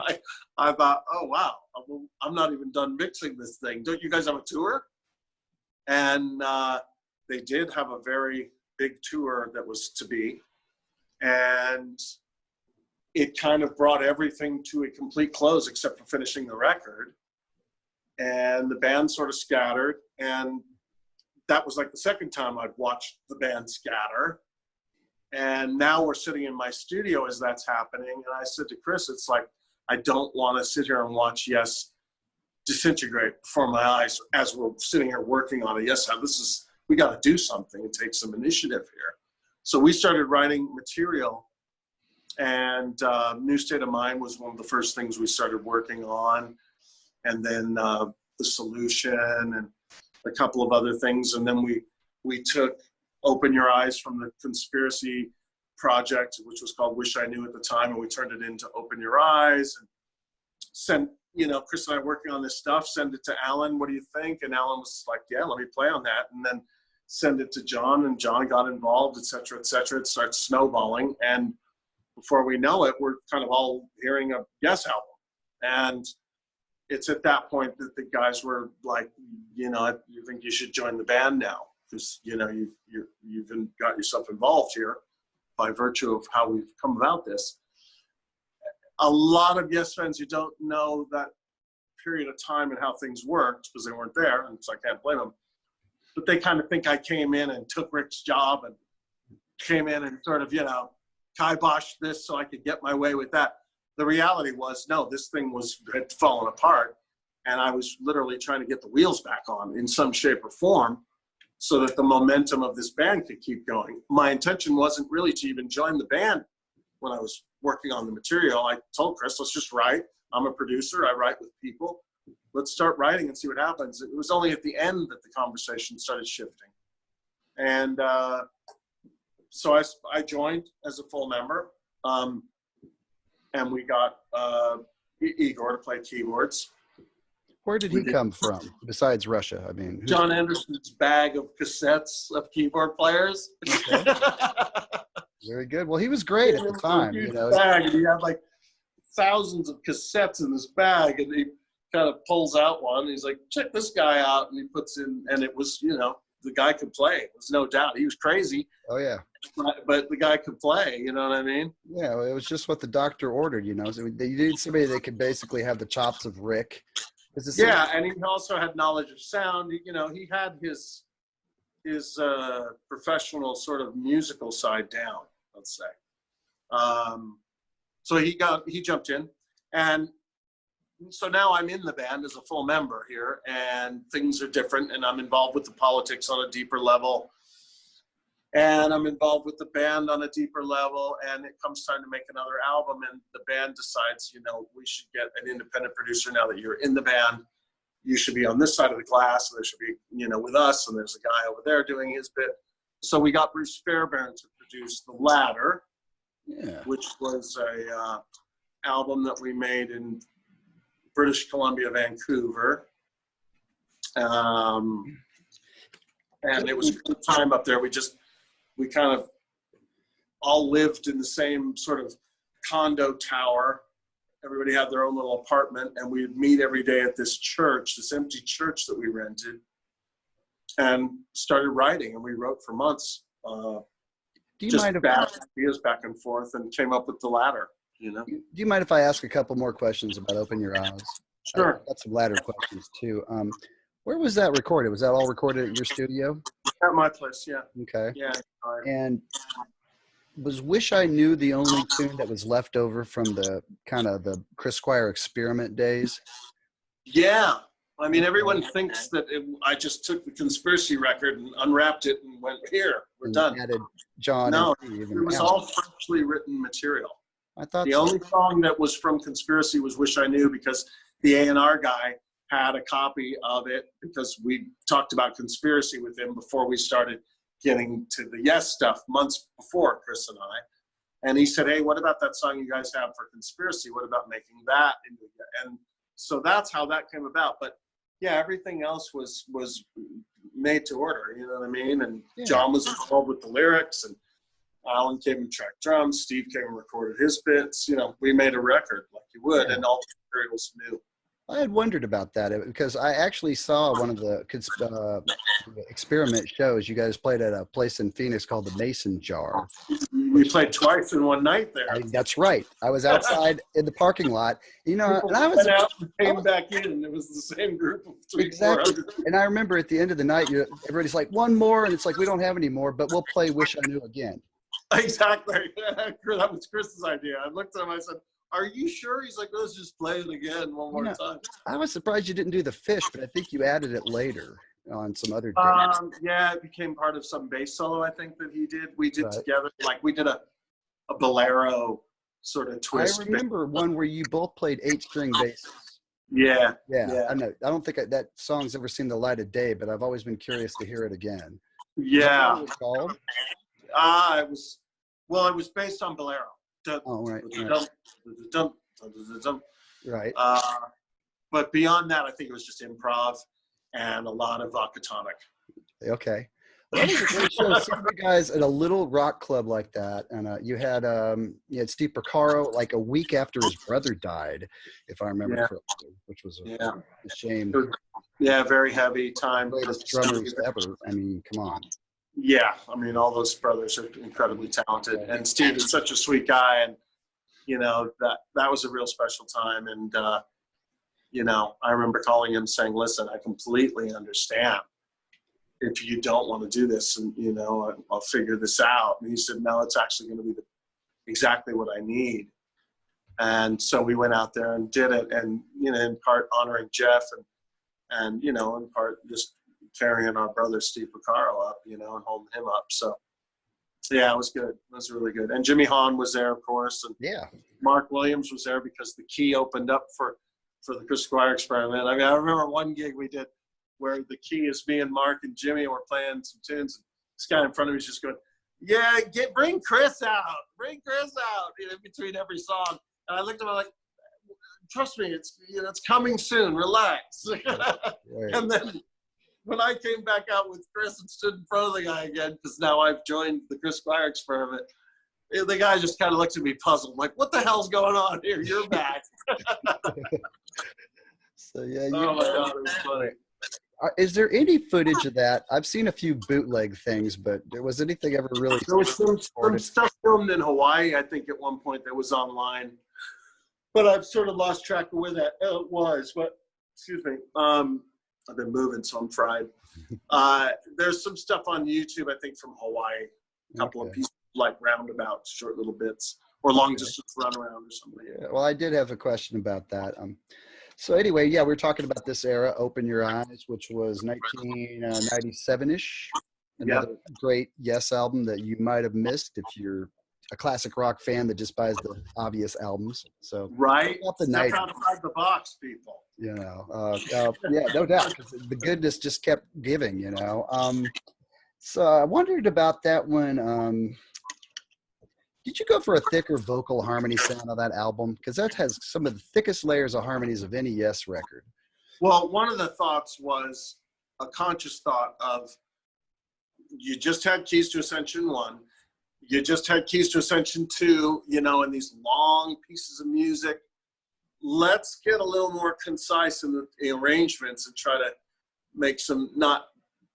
I thought, oh, wow, I'm not even done mixing this thing. Don't you guys have a tour? And they did have a very big tour that was to be. And it kind of brought everything to a complete close except for finishing the record. And the band sort of scattered. And that was like the second time I'd watched the band scatter. And now we're sitting in my studio as that's happening. And I said to Chris, it's like, I don't want to sit here and watch Yes disintegrate before my eyes as we're sitting here working on it. Yes, we got to do something and take some initiative here. So we started writing material, and New State of Mind was one of the first things we started working on. And then The Solution and a couple of other things. And then we took Open Your Eyes from the Conspiracy project, which was called Wish I Knew at the time, and we turned it into Open Your Eyes and sent, you know, Chris and I working on this stuff, send it to Alan, what do you think? And Alan was like, yeah, let me play on that. And then send it to John, and John got involved, et cetera, et cetera. It starts snowballing. And before we know it, we're kind of all hearing a Yes album. And it's at that point that the guys were like, you know, you think you should join the band now, because, you know, you've got yourself involved here by virtue of how we've come about this. A lot of Yes fans who don't know that period of time and how things worked, because they weren't there, and so I can't blame them, but they kind of think I came in and took Rick's job and came in and sort of, you know, kiboshed this so I could get my way with that. The reality was, no, this thing had fallen apart, and I was literally trying to get the wheels back on in some shape or form so that the momentum of this band could keep going. My intention wasn't really to even join the band when I was working on the material. I told Chris, let's just write. I'm a producer. I write with people. Let's start writing and see what happens. It was only at the end that the conversation started shifting. And so I joined as a full member, and we got Igor to play keyboards. Where did he come from besides Russia? I mean, John Anderson's bag of cassettes of keyboard players. Okay. Very good. Well, he was great at the time. You know, bag, and he had like thousands of cassettes in this bag, and he kind of pulls out one. He's like, check this guy out, and he puts in, and it was, you know, the guy could play. There's no doubt. He was crazy. Oh yeah. But the guy could play. You know what I mean? Yeah, well, it was just what the doctor ordered. You know, so they needed somebody that could basically have the chops of Rick. Yeah, and he also had knowledge of sound. You know, he had his professional sort of musical side down, let's say. So he jumped in, and so now I'm in the band as a full member here, and things are different, and I'm involved with the politics on a deeper level, and I'm involved with the band on a deeper level, and it comes time to make another album, and the band decides, you know, we should get an independent producer now that you're in the band. You should be on this side of the glass, and there should be, you know, with us, and there's a guy over there doing his bit. So we got Bruce Fairbairn to produce The Ladder, which was a album that we made in British Columbia, Vancouver. And it was a good time up there. We kind of all lived in the same sort of condo tower. Everybody had their own little apartment, and we'd meet every day at this church, this empty church that we rented, and started writing. And we wrote for months, ideas back and forth, and came up with The Ladder. You know. Do you mind if I ask a couple more questions about Open Your Eyes? Sure. I've got some Ladder questions too. Where was that recorded? Was that all recorded at your studio? At my place, yeah. Okay. Yeah. And was Wish I Knew the only tune that was left over from the kind of the Chris Squire experiment days? Yeah. I mean, everyone thinks that I just took the Conspiracy record and unwrapped it and went, here, we're done. Added John. No, and Steve it was all freshly written material. I thought the only song that was from Conspiracy was Wish I Knew, because the A&R guy had a copy of it, because we talked about Conspiracy with him before we started getting to the Yes stuff months before, Chris and I. And he said, hey, what about that song you guys have for Conspiracy? What about making that into it? And so that's how that came about. But yeah, everything else was made to order, you know what I mean? And John was involved with the lyrics, and Alan came and tracked drums, Steve came and recorded his bits. You know, we made a record like you would, and all the materials new. I had wondered about that because I actually saw one of the experiment shows. You guys played at a place in Phoenix called the Mason Jar. We played twice in one night there. That's right. I was outside in the parking lot. You know, and I went out and came back in, and it was the same group of 300-400. And I remember at the end of the night, everybody's like, one more, and it's like, we don't have any more, but we'll play Wish I Knew again. Exactly. That was Chris's idea. I looked at him, I said, are you sure? He's like, let's just play it again one more time. I was surprised you didn't do the Fish, but I think you added it later on some other days. Yeah, it became part of some bass solo, I think, that he did. We did together, like we did a bolero sort of twist. I remember one where you both played 8-string basses. Yeah. I know. I don't think that song's ever seen the light of day, but I've always been curious to hear it again. Yeah. What was it called? It was based on bolero. Right. Right. But beyond that, I think it was just improv and a lot of Vakatonic. Okay. Well, that was a great show. Seeing you guys at a little rock club like that, and you had Steve Porcaro like a week after his brother died, if I remember correctly, which was a shame. Very heavy time. Greatest drummers ever. I mean, come on. Yeah, I mean, all those brothers are incredibly talented, and Steve is such a sweet guy, and you know that was a real special time. And you know, I remember calling him saying, "Listen, I completely understand if you don't want to do this, and you know, I'll figure this out." And he said, "No, it's actually going to be exactly what I need." And so we went out there and did it, and you know, in part honoring Jeff, and you know, in part just carrying our brother Steve Porcaro up, you know, and holding him up. So yeah, it was good. It was really good. And Jimmy Hahn was there, of course, and Mark Williams was there because the Key opened up for the Chris Squire experiment. I mean, I remember one gig we did where the Key is me and Mark and Jimmy, and we're playing some tunes, and this guy in front of me is just going, yeah, bring Chris out, in between every song. And I looked at him like, trust me, it's coming soon. Relax. Right. And then when I came back out with Chris and stood in front of the guy again, because now I've joined the Chris Squire experiment, the guy just kind of looks at me puzzled, like, what the hell's going on here? You're back. So yeah. Oh my God, it was funny. Is there any footage of that? I've seen a few bootleg things, but was anything ever really? There was some stuff filmed in Hawaii. I think at one point that was online, but I've sort of lost track of where that was. But excuse me, I've been moving, so I'm fried. There's some stuff on YouTube, I think, from Hawaii. A couple of pieces, like roundabouts, short little bits, or long distance run around or something. Yeah, well, I did have a question about that. So anyway, yeah, we're talking about this era, Open Your Eyes, which was 1997-ish. Another great Yes album that you might have missed if you're a classic rock fan that just buys the obvious albums. So right, the step outside the box, people. You know, yeah, no doubt. 'Cause the goodness just kept giving. You know, so I wondered about that one. Did you go for a thicker vocal harmony sound on that album? Because that has some of the thickest layers of harmonies of any Yes record. Well, one of the thoughts was a conscious thought of, you just had Keys to Ascension 1, you just had Keys to Ascension 2, you know, and these long pieces of music. Let's get a little more concise in the arrangements and try to make some not,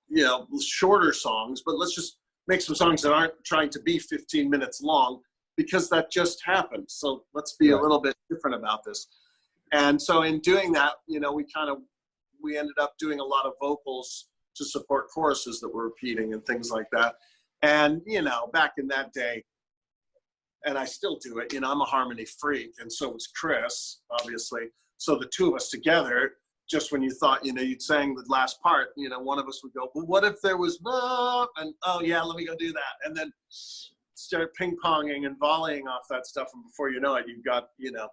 you know, shorter songs, but let's just make some songs that aren't trying to be 15 minutes long, because that just happened. So let's be a little bit different about this. And so in doing that, you know, we ended up doing a lot of vocals to support choruses that were repeating and things like that. And, you know, back in that day, and I still do it, you know, I'm a harmony freak, and so was Chris, obviously. So the two of us together, just when you thought, you know, you'd sang the last part, you know, one of us would go, well, what if there was, and oh yeah, let me go do that. And then start ping-ponging and volleying off that stuff, and before you know it, you've got, you know,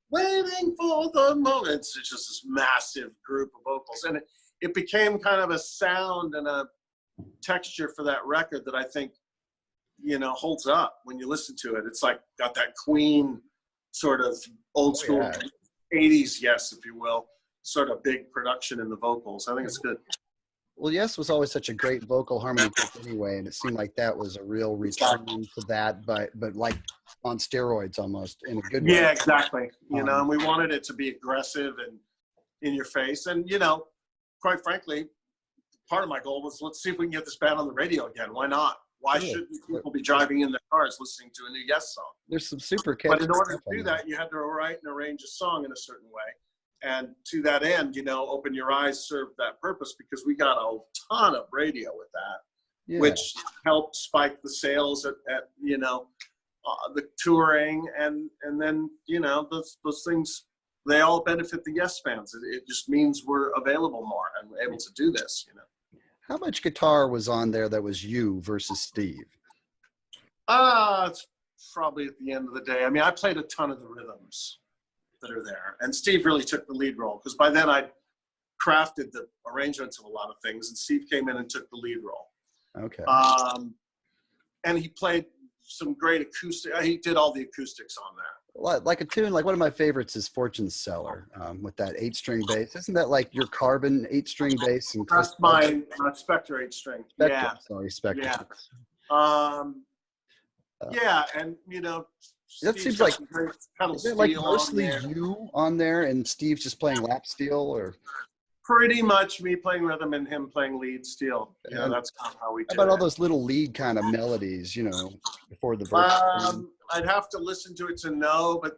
waiting for the moment. It's just this massive group of vocals. And it became kind of a sound and a texture for that record that I think, you know, holds up when you listen to it. It's like got that Queen sort of old school 80s Yes, if you will, sort of big production in the vocals. I think it's good. Well, Yes was always such a great vocal harmony group anyway, and it seemed like that was a real return to that, but like on steroids almost, in a good way. Yeah, exactly. You know, and we wanted it to be aggressive and in your face. And, you know, quite frankly, part of my goal was, let's see if we can get this band on the radio again. Why not? Why shouldn't people be driving in their cars listening to a new Yes song? There's some super catchy. But in order to do that, you had to write and arrange a song in a certain way. And to that end, you know, Open Your Eyes served that purpose, because we got a ton of radio with that, which helped spike the sales at you know, the touring. And then, you know, those things, they all benefit the Yes fans. It just means we're available more and we're able to do this, you know. How much guitar was on there that was you versus Steve? It's probably at the end of the day. I mean, I played a ton of the rhythms that are there, and Steve really took the lead role, because by then I'd crafted the arrangements of a lot of things, and Steve came in and took the lead role. Okay. And he played some great acoustic. He did all the acoustics on there. Like a tune, like one of my favorites is Fortune Seller, with that 8-string bass. Isn't that like your Carbon 8-string bass? And that's my Spectre 8-string. Yeah. Sorry, Spectre. Yeah. Yeah, and you know, that seems like, is it like mostly you on there and Steve's just playing lap steel, or? Pretty much me playing rhythm and him playing lead steel. Yeah, that's kind of how we do it. How about all those little lead kind of melodies, you know, before the verse? I'd have to listen to it to know, but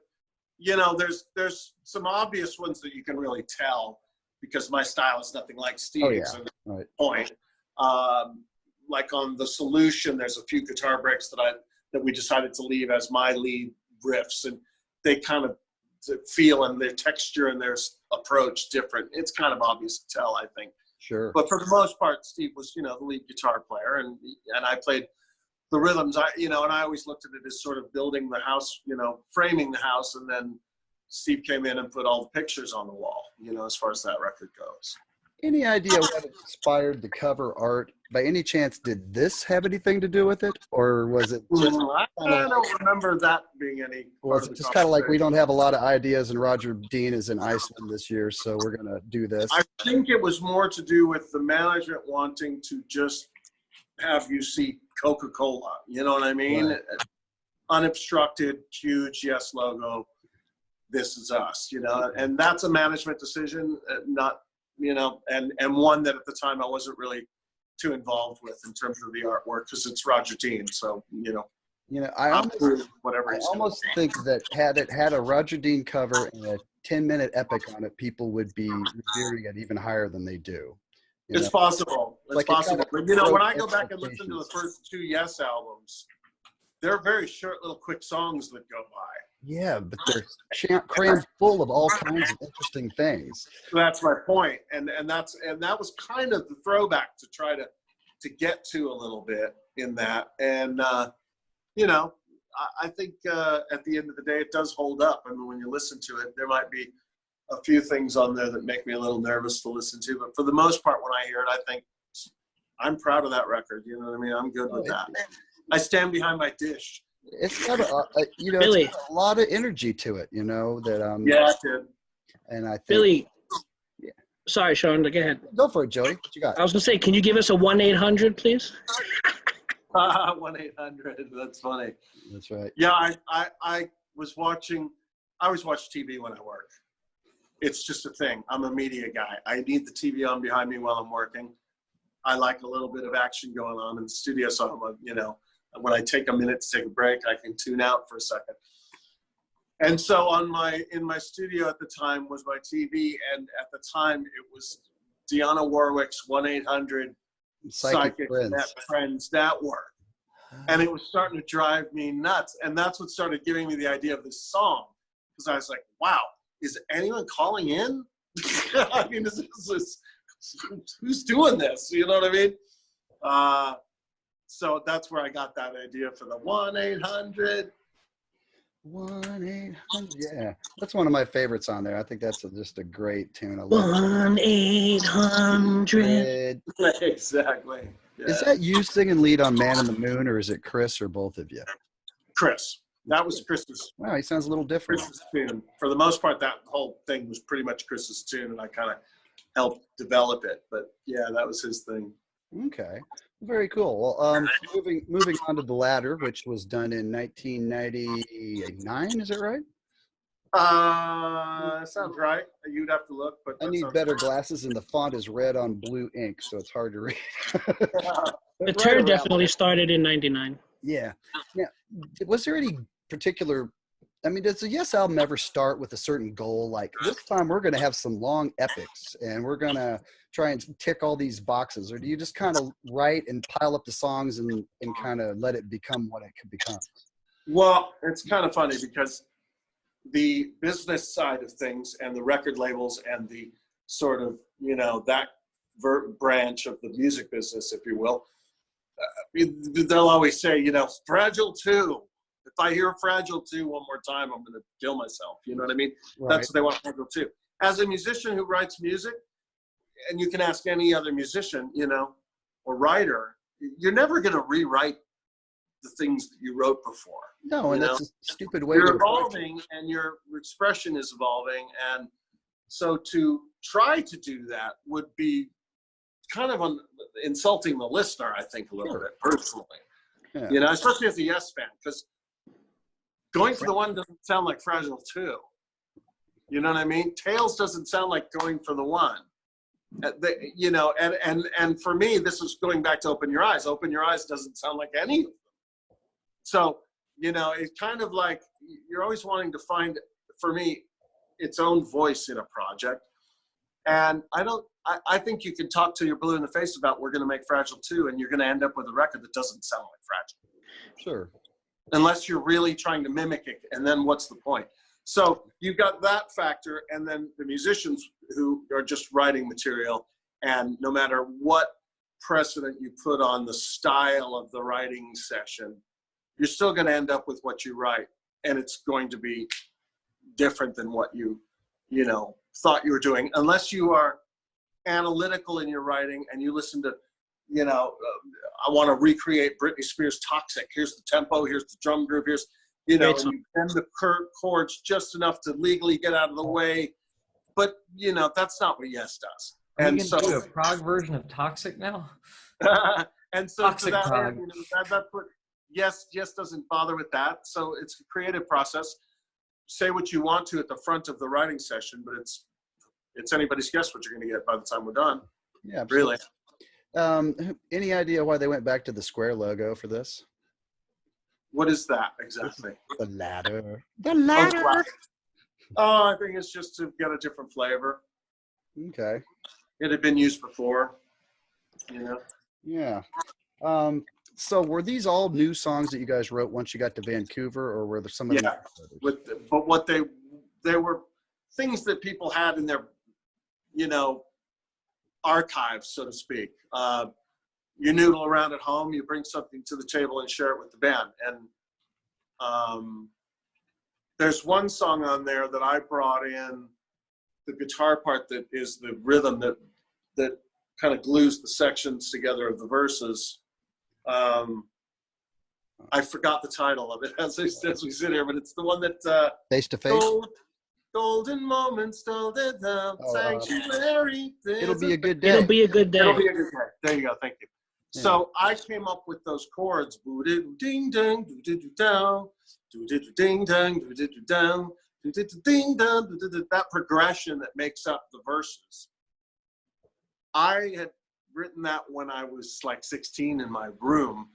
you know, there's some obvious ones that you can really tell, because my style is nothing like Steve's. Oh, yeah. Right. Point. Like on The Solution, there's a few guitar breaks that we decided to leave as my lead riffs, and they kind of feel and their texture and their approach different. It's kind of obvious to tell, I think. Sure. But for the most part, Steve was, you know, the lead guitar player, and I played the rhythms. And I always looked at it as sort of building the house, you know, framing the house, and then Steve came in and put all the pictures on the wall, you know, as far as that record goes. Any idea what inspired the cover art? By any chance, did this have anything to do with it, or was it just? I don't remember that being any. Was it just kind of like we don't have a lot of ideas, and Roger Dean is in Iceland this year, so we're gonna do this? I think it was more to do with the management wanting to just have you see Coca-Cola. You know what I mean? Right. Unobstructed, huge Yes logo. This is us. You know, and that's a management decision, not. You know, and one that at the time I wasn't really too involved with in terms of the artwork because it's Roger Dean. So, I almost think that had it had a Roger Dean cover and a 10-minute epic on it, people would be revering it even higher than they do. It's possible. It's possible. But, when I go back and listen to the first 2 Yes albums, they're very short, little quick songs that go by. Yeah, but they're crammed full of all kinds of interesting things. That's my point, and that was kind of the throwback to try to get to a little bit in that, and I think at the end of the day it does hold up. I mean, when you listen to it, there might be a few things on there that make me a little nervous to listen to, but for the most part, when I hear it, I think I'm proud of that record. You know what I mean? I'm good with that. I stand behind my dish. It's got it's got a lot of energy to it, that yeah, it did. And I think Billy, sorry, Sean, go ahead. Go for it, Joey. What you got? I was gonna say, can you give us a 1-800, please? 1-800. That's funny. That's right. Yeah, I always watch TV when I work. It's just a thing. I'm a media guy. I need the TV on behind me while I'm working. I like a little bit of action going on in the studio, so I'm when I take a minute to take a break, I can tune out for a second. And so in my studio at the time was my TV, and at the time it was Dionne Warwick's 1-800 Psychic Friends Network. And it was starting to drive me nuts. And that's what started giving me the idea of this song. Because I was like, wow, is anyone calling in? I mean, who's doing this? You know what I mean? So that's where I got that idea for the 1-800. 1-800. Yeah, that's one of my favorites on there. I think that's just a great tune. I love 1-800. Exactly. Yeah. Is that you singing lead on Man in the Moon, or is it Chris, or both of you? Chris. That was Chris's. Wow, he sounds a little different. Chris's tune. For the most part, that whole thing was pretty much Chris's tune, and I kind of helped develop it. But yeah, that was his thing. Okay. Very cool. Well, moving on to The Ladder, which was done in 1999. Is that right? Sounds right. You'd have to look, but I need better glasses, and the font is red on blue ink, so it's hard to read. The tour definitely started in 99. Yeah. Yeah. Was there any particular? I mean, does the Yes album ever start with a certain goal? Like, this time we're going to have some long epics, and we're going to try and tick all these boxes? Or do you just kind of write and pile up the songs and kind of let it become what it could become? Well, it's kind of funny because the business side of things and the record labels and the sort of, that branch of the music business, if you will, they'll always say, Fragile 2. If I hear Fragile 2 one more time, I'm going to kill myself. You know what I mean? Right. That's what they want Fragile 2. As a musician who writes music, and you can ask any other musician, or writer, you're never going to rewrite the things that you wrote before. No, and that's a stupid way. You're evolving, and your expression is evolving. And so to try to do that would be kind of insulting the listener, I think, a little bit, personally. Yeah. Especially as a Yes fan, because Going for the One doesn't sound like Fragile 2. You know what I mean? Tails doesn't sound like Going for the One. And for me, this is going back to Open Your Eyes. Open Your Eyes doesn't sound like any of them. So, it's kind of like you're always wanting to find, for me, its own voice in a project. And I think you can talk to your blue in the face about we're going to make Fragile 2, and you're going to end up with a record that doesn't sound like Fragile. Sure. Unless you're really trying to mimic it, and then what's the point? So you've got that factor, and then the musicians who are just writing material, and no matter what precedent you put on the style of the writing session, you're still going to end up with what you write, and it's going to be different than what you thought you were doing, unless you are analytical in your writing and you listen to, you know, I want to recreate Britney Spears' Toxic. Here's the tempo, here's the drum groove, here's, you know, and you bend the chords just enough to legally get out of the way. But, you know, that's not what Yes does. And so do a prog version of Toxic now? And so Toxic to that prog. end, you know, that's what Yes doesn't bother with that. So it's a creative process. Say what you want to at the front of the writing session, but it's anybody's guess what you're going to get by the time we're done. Yeah, absolutely. Really. Any idea why they went back to the square logo for this? What is that exactly? The ladder. The ladder. Oh, I think it's just to get a different flavor. Okay. It had been used before, you know. Yeah. So were these all new songs that you guys wrote once you got to Vancouver, or were there some of them? But what they were things that people had in their, you know, archives, so to speak. You noodle around at home, you bring something to the table and share it with the band. And there's one song on there that I brought in, the guitar part that is the rhythm that kind of glues the sections together of the verses. I forgot the title of it as we sit here, but it's the one that Face to Face. Golden moments, sanctuary. It'll be a good day. It'll be a good day. It'll be a good day. There you go. Thank you. Yeah. So I came up with those chords. Ding dang, down, ding dang, down, ding dang, that progression that makes up the verses. I had written that when I was like 16 in my room.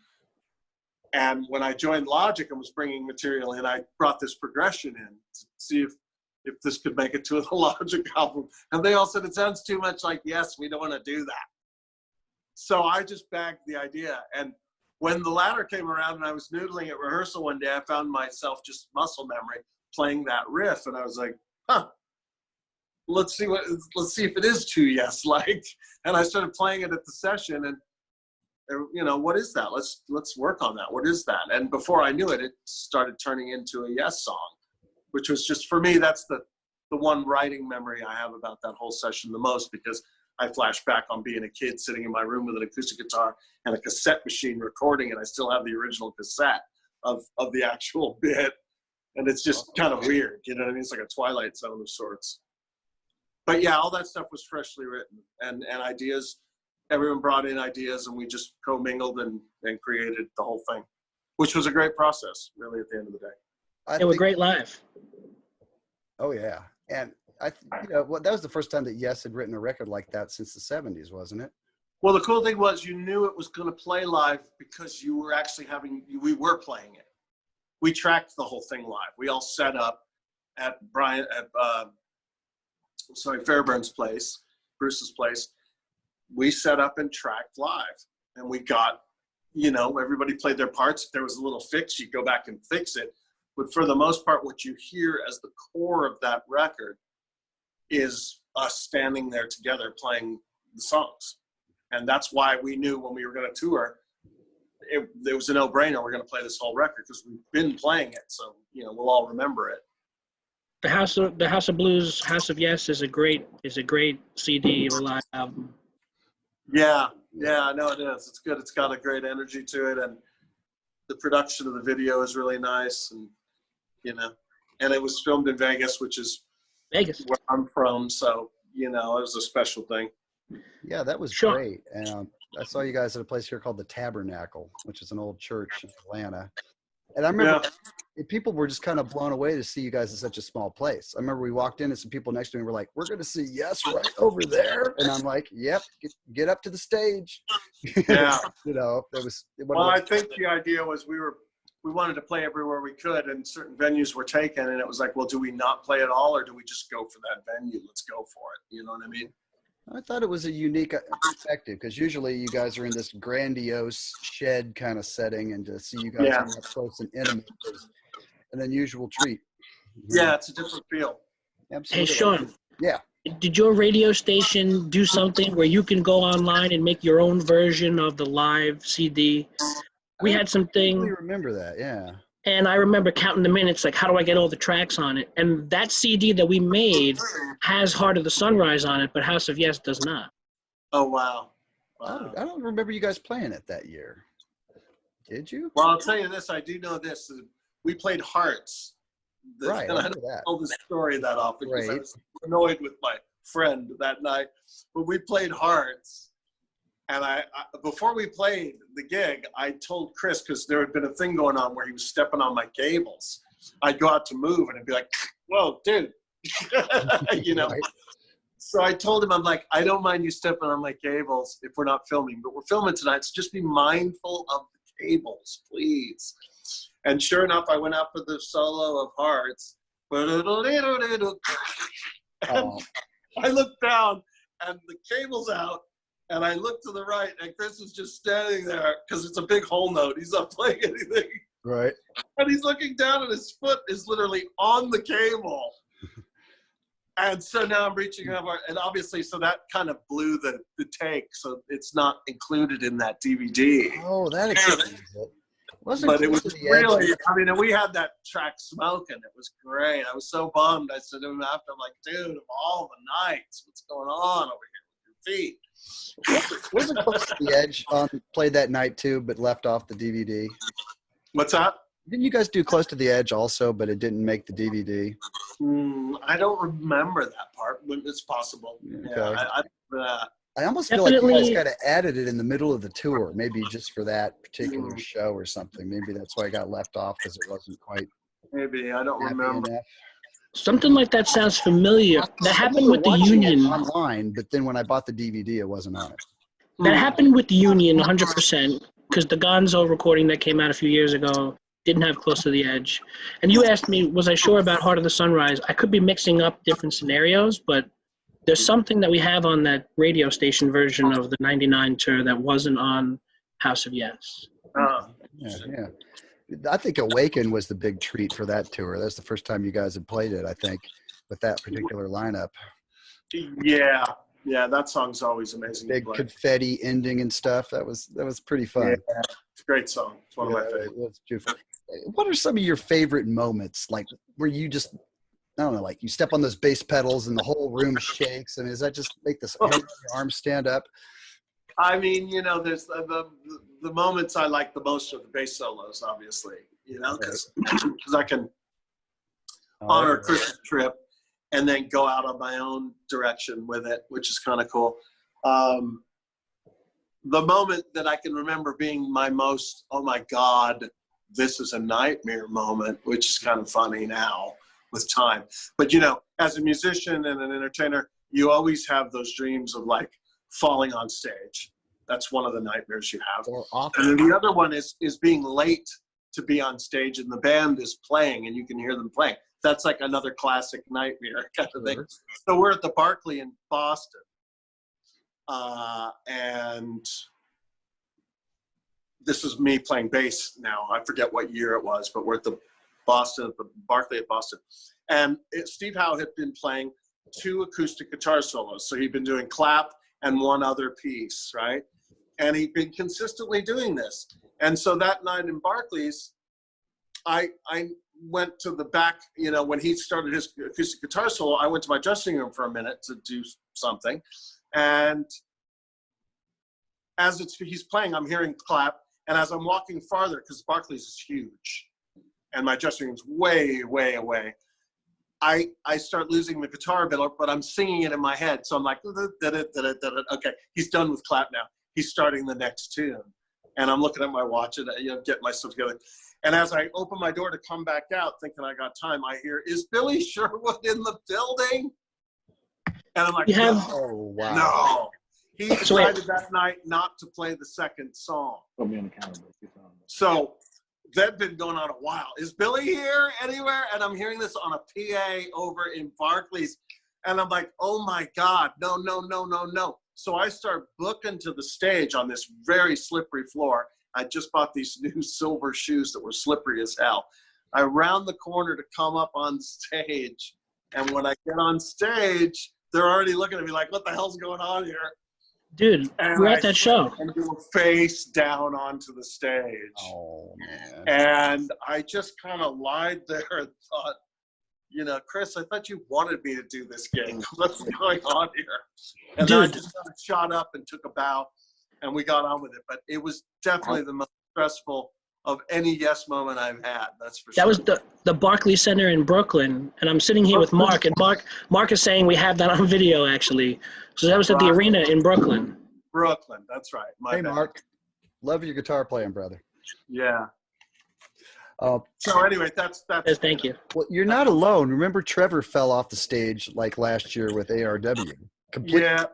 And when I joined Logic and was bringing material in, I brought this progression in to see if this could make it to the Logic album. And they all said, it sounds too much like Yes, we don't want to do that. So I just bagged the idea. And when the ladder came around and I was noodling at rehearsal one day, I found myself just muscle memory playing that riff. And I was like, let's see if it is too Yes-like. And I started playing it at the session, and you know, what is that? Let's work on that. What is that? And before I knew it, it started turning into a Yes song, which was just, for me, that's the one writing memory I have about that whole session the most, because I flash back on being a kid sitting in my room with an acoustic guitar and a cassette machine recording, and I still have the original cassette of the actual bit. And it's just kind of weird, you know what I mean? It's like a Twilight Zone of sorts. But yeah, all that stuff was freshly written, and ideas. Everyone brought in ideas, and we just commingled and created the whole thing, which was a great process, really, at the end of the day. They were great live. Oh yeah, and that was the first time that Yes had written a record like that since the '70s, wasn't it? Well, the cool thing was you knew it was going to play live because you were actually we were playing it. We tracked the whole thing live. We all set up at Fairbairn's place, Bruce's place. We set up and tracked live, and we got, you know, everybody played their parts. If there was a little fix, you go back and fix it. But for the most part, what you hear as the core of that record is us standing there together playing the songs. And that's why we knew when we were going to tour, it was a no-brainer. We're going to play this whole record because we've been playing it. So, you know, we'll all remember it. The House of Blues, House of Yes is a great CD or live album. Yeah, no, it is. It's good. It's got a great energy to it, and the production of the video is really nice, and you know, and it was filmed in Vegas, which is Vegas, where I'm from. So you know, it was a special thing. Yeah, that was Sure. great. And I saw you guys at a place here called the Tabernacle, which is an old church in Atlanta. And I remember people were just kind of blown away to see you guys in such a small place. I remember we walked in and some people next to me were like, "We're going to see Yes right over there." And I'm like, "Yep, get up to the stage." Yeah. You know, it was. Well, I think the idea was we wanted to play everywhere we could, and certain venues were taken, and it was like, well, do we not play at all, or do we just go for that venue? Let's go for it. You know what I mean? I thought it was a unique perspective, because usually you guys are in this grandiose shed kind of setting, and to see you guys up close and intimate is an unusual treat. Yeah, it's a different feel. Absolutely. Hey, Sean. Yeah. Did your radio station do something where you can go online and make your own version of the live CD? We had I something. remember that, yeah. And I remember counting the minutes, like, how do I get all the tracks on it? And that CD that we made has Heart of the Sunrise on it, but House of Yes does not. Oh, wow. I don't remember you guys playing it that year. Did you? Well, I'll tell you this. I do know this. We played Hearts. Right, And I I know don't that. tell the story that often because I Right. was annoyed with my friend that night. But we played Hearts. And I before we played the gig, I told Chris, because there had been a thing going on where he was stepping on my cables. I'd go out to move and I'd be like, whoa, dude. You know? Right. So I told him, I'm like, I don't mind you stepping on my cables if we're not filming, but we're filming tonight, so just be mindful of the cables, please. And sure enough, I went out for the solo of Hearts. And I looked down, and the cable's out, and I looked to the right, and Chris is just standing there, because it's a big whole note. He's not playing anything. Right. And he's looking down, and his foot is literally on the cable. And so now I'm reaching over, and obviously, so that kind of blew the take, so it's not included in that DVD. Oh, that explains it. But it was really, I mean, and we had that track smoking. It was great. I was so bummed. I said to him after, I'm like, dude, of all the nights, what's going on over here with your feet? Wasn't Close to the Edge played that night too, but left off the DVD? What's that? Didn't you guys do Close to the Edge also, but it didn't make the DVD? I don't remember that part, but it's possible. Okay. Yeah, I almost feel like you guys Definitely. kind of added it in the middle of the tour, maybe just for that particular show or something. Maybe that's why it got left off because it wasn't quite maybe. I don't happy remember. enough. Something like that sounds familiar. That happened with the Watching it Union. online, but then when I bought the DVD, it wasn't on it. That happened with the Union 100%, because the Gonzo recording that came out a few years ago didn't have Close to the Edge. And you asked me, was I sure about Heart of the Sunrise? I could be mixing up different scenarios, but there's something that we have on that radio station version of the 99 tour that wasn't on House of Yes. Yeah. I think Awaken was the big treat for that tour. That's the first time you guys had played it, I think, with that particular lineup. Yeah, that song's always amazing. Big confetti ending and stuff. That was pretty fun. Yeah, it's a great song. It's one of my favorites. That's beautiful. What are some of your favorite moments, like where you just, I don't know, like you step on those bass pedals and the whole room shakes? And does that just make this arms stand up? I mean, there's the moments I like the most are the bass solos, obviously, because I can honor a Christmas trip and then go out on my own direction with it, which is kind of cool. The moment that I can remember being my most, oh my God, this is a nightmare moment, which is kind of funny now with time. But, as a musician and an entertainer, you always have those dreams of like falling on stage. That's one of the nightmares you have. And then the other one is being late to be on stage and the band is playing and you can hear them playing. That's like another classic nightmare kind of thing. So we're at the Barclay in Boston. And this is me playing bass now. I forget what year it was, but we're at the Barclay at Boston. And Steve Howe had been playing 2 acoustic guitar solos. So he'd been doing clap and one other piece, right? And he'd been consistently doing this. And so that night in Barclays, I went to the back, when he started his acoustic guitar solo, I went to my dressing room for a minute to do something. And as he's playing, I'm hearing clap. And as I'm walking farther, because Barclays is huge, and my dressing room's way, way away, I start losing the guitar a bit, but I'm singing it in my head. So I'm like, okay, he's done with clap now. He's starting the next tune. And I'm looking at my watch and getting myself together. And as I open my door to come back out, thinking I got time, I hear, is Billy Sherwood in the building? And I'm like, oh, wow. No. He decided that night not to play the second song. So that's been going on a while. Is Billy here anywhere? And I'm hearing this on a PA over in Barclays. And I'm like, oh my God, no. So I start booking to the stage on this very slippery floor. I just bought these new silver shoes that were slippery as hell. I round the corner to come up on stage. And when I get on stage, they're already looking at me like, what the hell's going on here? Dude, we're at that show. And do a face down onto the stage. Oh, man. And I just kind of lied there and thought, Chris, I thought you wanted me to do this gig. What's going on here? And Dude. then I just kind of shot up and took a bow, and we got on with it. But it was definitely the most stressful of any yes moment I've had. That's for sure. That was the Barclays Center in Brooklyn, and I'm sitting here with Mark, and Mark is saying we have that on video, actually. So that was at the arena in Brooklyn. Brooklyn, that's right. Hey, Mark. Love your guitar playing, brother. Yeah. So anyway, that's. Thank you. Well, you're not alone. Remember, Trevor fell off the stage like last year with ARW. Yeah,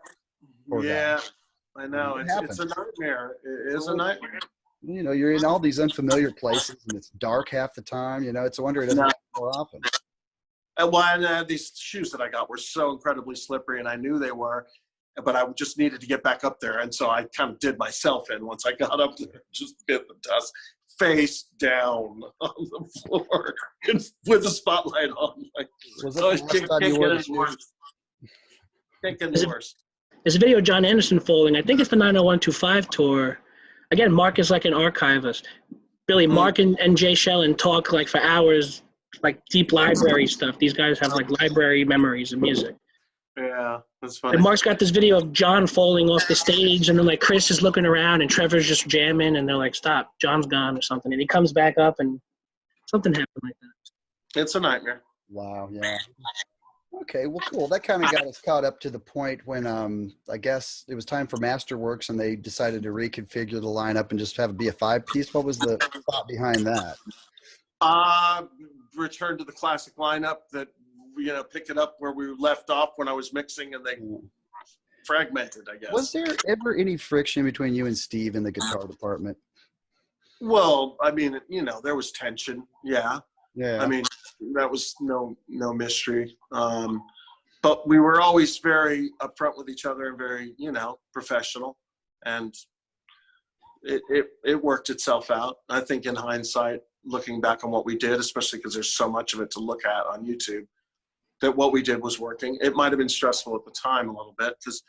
I know. It's a nightmare. It is a nightmare. You're in all these unfamiliar places, and it's dark half the time. It's a wonder it doesn't happen more often. And these shoes that I got were so incredibly slippery, and I knew they were, but I just needed to get back up there, and so I kind of did myself in once I got up there, just hit the dust, face down on the floor with the spotlight on. Can't get any worse. There's a video of John Anderson folding. I think it's the 90125 tour. Again, Mark is like an archivist. Billy, Mark and Jay Shellen talk like for hours, like deep library stuff. These guys have like library memories of music. Yeah, that's funny. And Mark's got this video of John falling off the stage, and then like Chris is looking around, and Trevor's just jamming, and they're like, "Stop, John's gone" or something, and he comes back up, and something happened like that. It's a nightmare. Wow. Yeah. Okay. Well, cool. That kind of got us caught up to the point when I guess it was time for Masterworks, and they decided to reconfigure the lineup and just have it be a 5-piece. What was the thought behind that? Return to the classic lineup that. Pick it up where we left off when I was mixing, and they fragmented, I guess. Was there ever any friction between you and Steve in the guitar department? Well, I mean, there was tension. Yeah. Yeah. I mean, that was no mystery. But we were always very upfront with each other and very, professional. And it worked itself out. I think in hindsight, looking back on what we did, especially because there's so much of it to look at on YouTube, that what we did was working. It might have been stressful at the time a little bit because,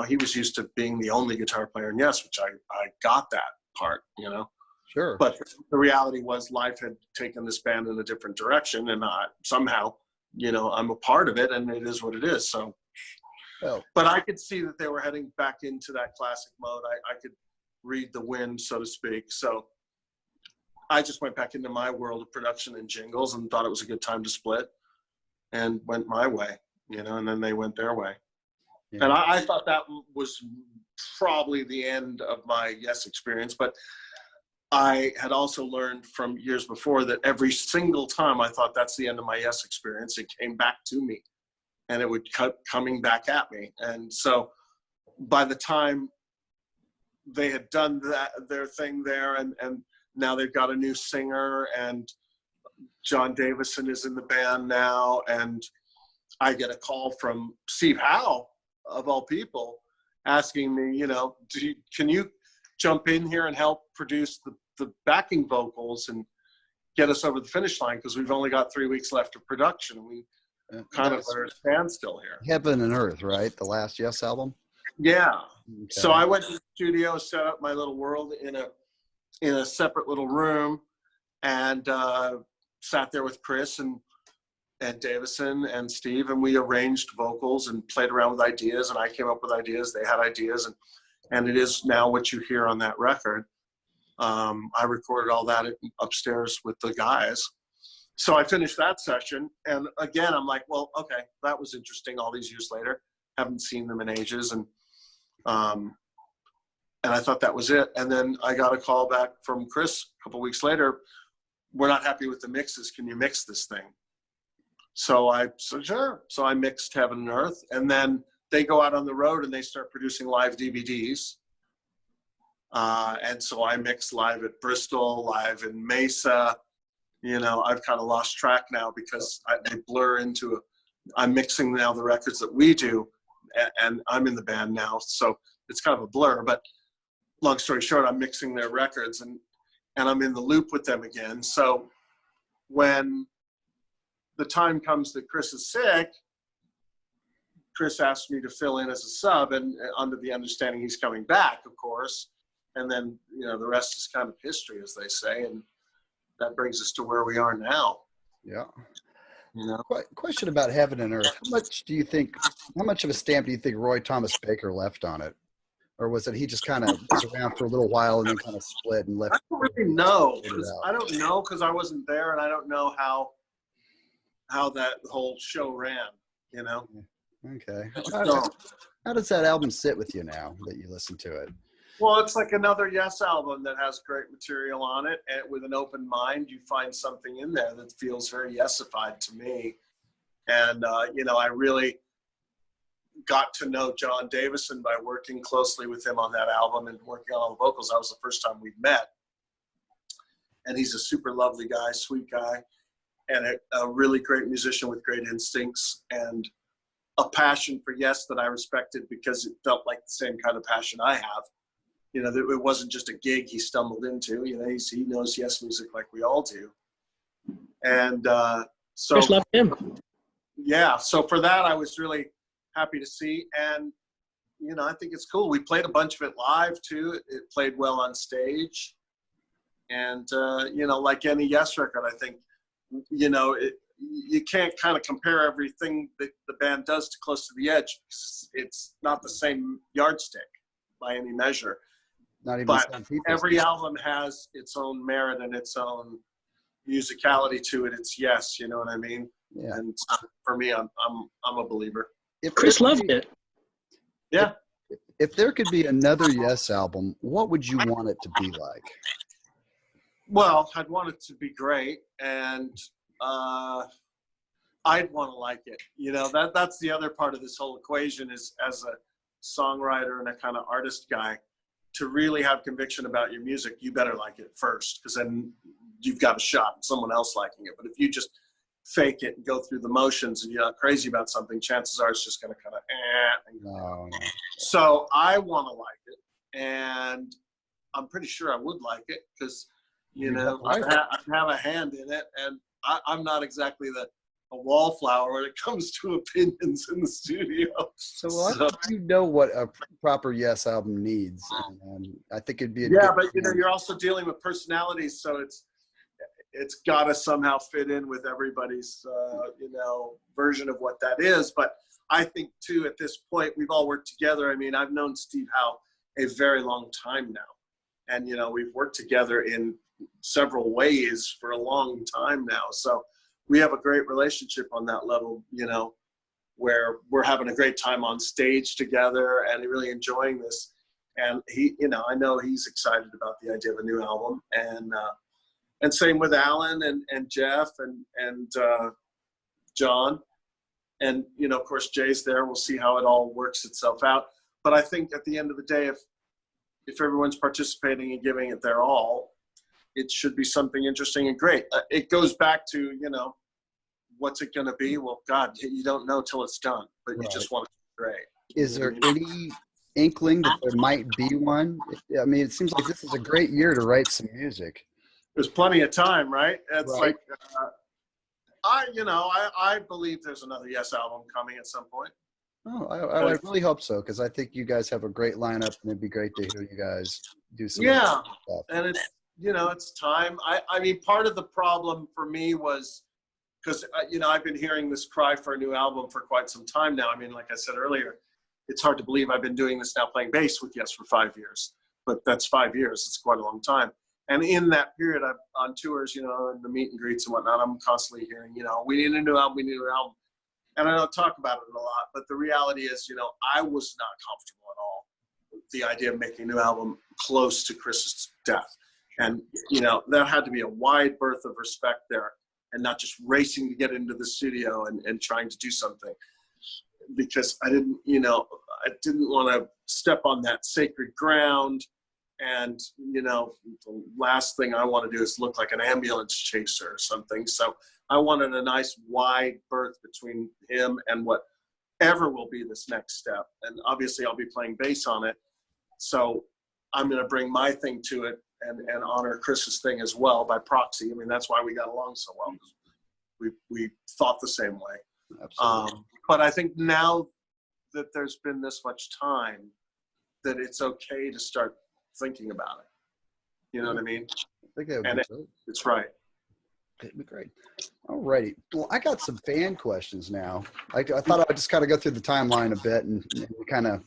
he was used to being the only guitar player in Yes, which I got that part, Sure. But the reality was life had taken this band in a different direction, and somehow, I'm a part of it, and it is what it is. So, but I could see that they were heading back into that classic mode. I could read the wind, so to speak. So I just went back into my world of production and jingles and thought it was a good time to split. And went my way, and then they went their way. Yeah. And I thought that was probably the end of my Yes experience. But I had also learned from years before that every single time I thought that's the end of my Yes experience, it came back to me. And it would keep coming back at me. And so by the time they had done their thing there, and now they've got a new singer, and John Davison is in the band now, and I get a call from Steve Howe, of all people, asking me, can you jump in here and help produce the backing vocals and get us over the finish line, because we've only got 3 weeks left of production. We kind of are at a standstill here. Heaven and Earth, right? The last Yes album? Yeah. Okay. So I went to the studio, set up my little world in a separate little room, and sat there with Chris and Davison and Steve, and we arranged vocals and played around with ideas, and I came up with ideas, they had ideas, and it is now what you hear on that record. I recorded all that upstairs with the guys. So I finished that session, and again, I'm like, well, okay, that was interesting all these years later. Haven't seen them in ages, and I thought that was it. And then I got a call back from Chris a couple weeks later. We're not happy with the mixes. Can you mix this thing? So I said, sure. So I mixed Heaven and Earth, and then they go out on the road and they start producing live DVDs. And so I mixed live at Bristol, live in Mesa. I've kind of lost track now because they blur into I'm mixing now the records that we do, and I'm in the band now. So it's kind of a blur, but long story short, I'm mixing their records, and I'm in the loop with them again. So when the time comes that Chris is sick, Chris asked me to fill in as a sub, and under the understanding he's coming back, of course. And then, the rest is kind of history, as they say. And that brings us to where we are now. Yeah. You know, Question about Heaven and Earth. How much of a stamp do you think Roy Thomas Baker left on it? Or was it he just kind of was around for a little while and then kind of split and left? I don't really know. I don't know because I wasn't there, and I don't know how that whole show ran. You know. Okay. So, How does that album sit with you now that you listen to it? well, it's like another Yes album that has great material on it, and with an open mind, you find something in there that feels very Yesified to me. And you know, I really got to know John Davison by working closely with him on that album and working on all the vocals. That was the first time we'd met. And he's a super lovely guy, sweet guy, and a really great musician with great instincts and a passion for Yes that I respected because it felt like the same kind of passion I have. You know, that it wasn't just a gig he stumbled into. You know, he knows Yes music like we all do. And so, Chris loved him. yeah, so for that, I was really happy to see. And, you know, I think it's cool. We played a bunch of it live, too. It played well on stage. And, you know, like any Yes record, I think, you know, you can't kind of compare everything that the band does to Close to the Edge because it's not the same yardstick by any measure. Not even But some people. every album has its own merit and its own musicality to it. It's Yes, you know what I mean? Yeah. And for me, I'm a believer. If Chris there could loved be- it. Yeah. If there could be another Yes album, what would you want it to be like? Well, I'd want it to be great, and I'd want to like it. You know, that's the other part of this whole equation is as a songwriter and a kind of artist guy, to really have conviction about your music, you better like it first, because then you've got a shot at someone else liking it. But if you just fake it and go through the motions and you're not crazy about something, chances are it's just going to kind of No. So I want to like it, and I'm pretty sure I would like it because, you know, I have a hand in it, and I'm not exactly a wallflower when it comes to opinions in the studio. So you know what a proper Yes album needs, and I think it'd be but you know, you're also dealing with personalities, so it's got to somehow fit in with everybody's you know, version of what that is. But I think too, at this point, we've all worked together. I mean, I've known Steve Howe a very long time now, and you know, we've worked together in several ways for a long time now. So we have a great relationship on that level, you know, where we're having a great time on stage together and really enjoying this. And he, you know, I know he's excited about the idea of a new album, and same with Alan and Jeff and John. And, you know, of course, Jay's there. We'll see how it all works itself out. But I think at the end of the day, if everyone's participating and giving it their all, it should be something interesting and great. It goes back to, you know, what's it going to be? Well, God, you don't know till it's done, but you just want it to be great. Is there any inkling that there might be one? I mean, it seems like this is a great year to write some music. There's plenty of time, right? It's Right. like, I believe there's another Yes album coming at some point. Oh, I really hope so, because I think you guys have a great lineup, and it'd be great to hear you guys do some Yeah, stuff. and it's, you know, it's time. I mean, part of the problem for me was because, you know, I've been hearing this cry for a new album for quite some time now. I mean, like I said earlier, it's hard to believe I've been doing this now, playing bass with Yes for 5 years, but that's 5 years. It's quite a long time. And in that period, I'm on tours, you know, and the meet and greets and whatnot, I'm constantly hearing, you know, we need a new album, we need a new album. And I don't talk about it a lot, but the reality is, you know, I was not comfortable at all with the idea of making a new album close to Chris's death. And, you know, there had to be a wide berth of respect there and not just racing to get into the studio and trying to do something. Because I didn't, you know, I didn't want to step on that sacred ground. And, you know, the last thing I want to do is look like an ambulance chaser or something. So I wanted a nice wide berth between him and whatever will be this next step. And obviously I'll be playing bass on it. So I'm going to bring my thing to it and honor Chris's thing as well by proxy. I mean, that's why we got along so well. We thought the same way. Absolutely. But I think now that there's been this much time, that it's okay to start thinking about it. You know what I mean? I think that would and be great. It's right. It'd be great. All righty. Well, I got some fan questions now. I thought I would just kind of go through the timeline a bit and kind of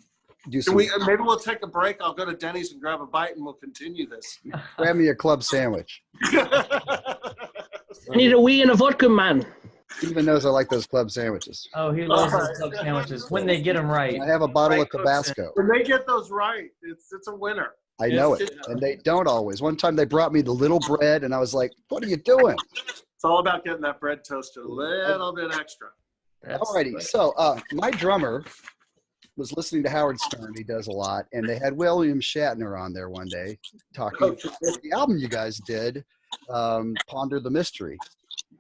do some. Maybe we'll take a break. I'll go to Denny's and grab a bite, and we'll continue this. Grab me a club sandwich. I need a wee and a vodka, man. Steven knows I like those club sandwiches. Oh, he loves those club sandwiches when they get them right. I have a bottle of Tabasco. When they get those right, it's a winner. I know it, and they don't always. One time they brought me the little bread, and I was like, "What are you doing?" It's all about getting that bread toasted a little bit extra. All righty. So my drummer was listening to Howard Stern. He does a lot, and they had William Shatner on there one day talking about the album you guys did, Ponder the Mystery.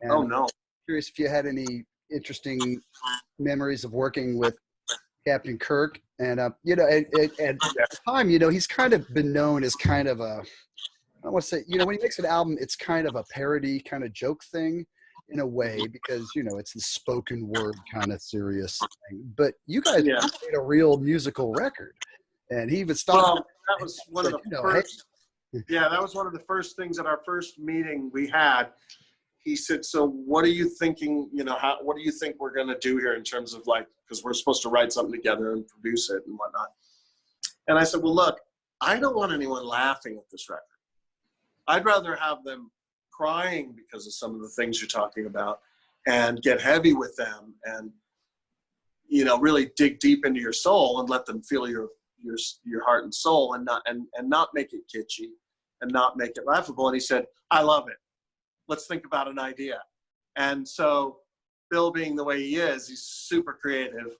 And Oh no. Curious if you had any interesting memories of working with Captain Kirk, and at the time, he's kind of been known as kind of a, I want to say, when he makes an album, it's kind of a parody kind of joke thing in a way, because it's the spoken word kind of serious thing. But you guys made a real musical record, and he even stopped. Well, that was one of the first. Yeah, that was one of the first things at our first meeting we had. He said, "So what are you thinking? What do you think we're going to do here in terms of because we're supposed to write something together and produce it and whatnot." And I said, "Well, look, I don't want anyone laughing at this record. I'd rather have them crying because of some of the things you're talking about, and get heavy with them, and really dig deep into your soul and let them feel your heart and soul, and not make it kitschy and not make it laughable." And he said, "I love it. Let's think about an idea." And so Bill, being the way he is, he's super creative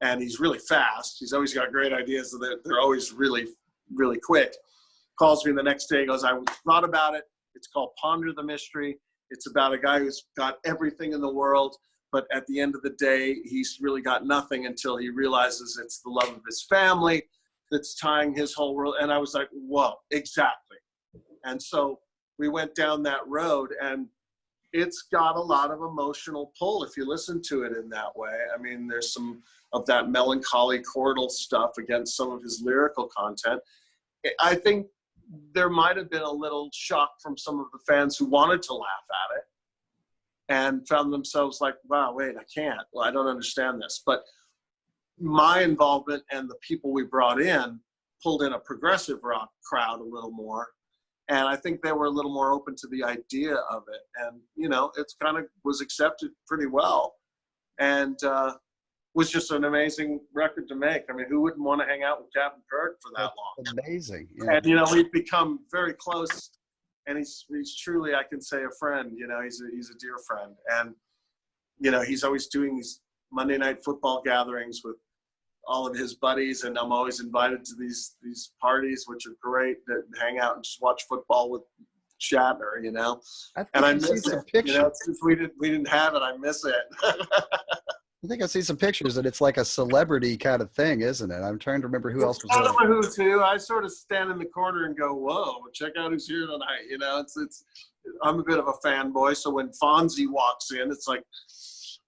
and he's really fast. He's always got great ideas. So they're always really, really quick. Calls me the next day, goes, "I thought about it. It's called Ponder the Mystery. It's about a guy who's got everything in the world, but at the end of the day, he's really got nothing until he realizes it's the love of his family that's tying his whole world." And I was like, whoa, exactly. And so we went down that road, and it's got a lot of emotional pull if you listen to it in that way. I mean, there's some of that melancholy chordal stuff against some of his lyrical content. I think there might have been a little shock from some of the fans who wanted to laugh at it and found themselves like, wow, wait, I can't. Well, I don't understand this. But my involvement and the people we brought in pulled in a progressive rock crowd a little more. And I think they were a little more open to the idea of it. And, it's kind of was accepted pretty well. And was just an amazing record to make. I mean, who wouldn't want to hang out with Captain Kirk for that long? Amazing. Yeah. And, we've become very close. And he's truly, I can say, a friend. He's a dear friend. And, he's always doing these Monday night football gatherings with all of his buddies, and I'm always invited to these parties, which are great, to hang out and just watch football with Shatner, I miss it. Since we didn't have it, I miss it. I think I see some pictures, and it's like a celebrity kind of thing, isn't it? I'm trying to remember who else was there. I there. don't know who too. I sort of stand in the corner and go, "Whoa, check out who's here tonight." It's. I'm a bit of a fanboy, so when Fonzie walks in, it's like,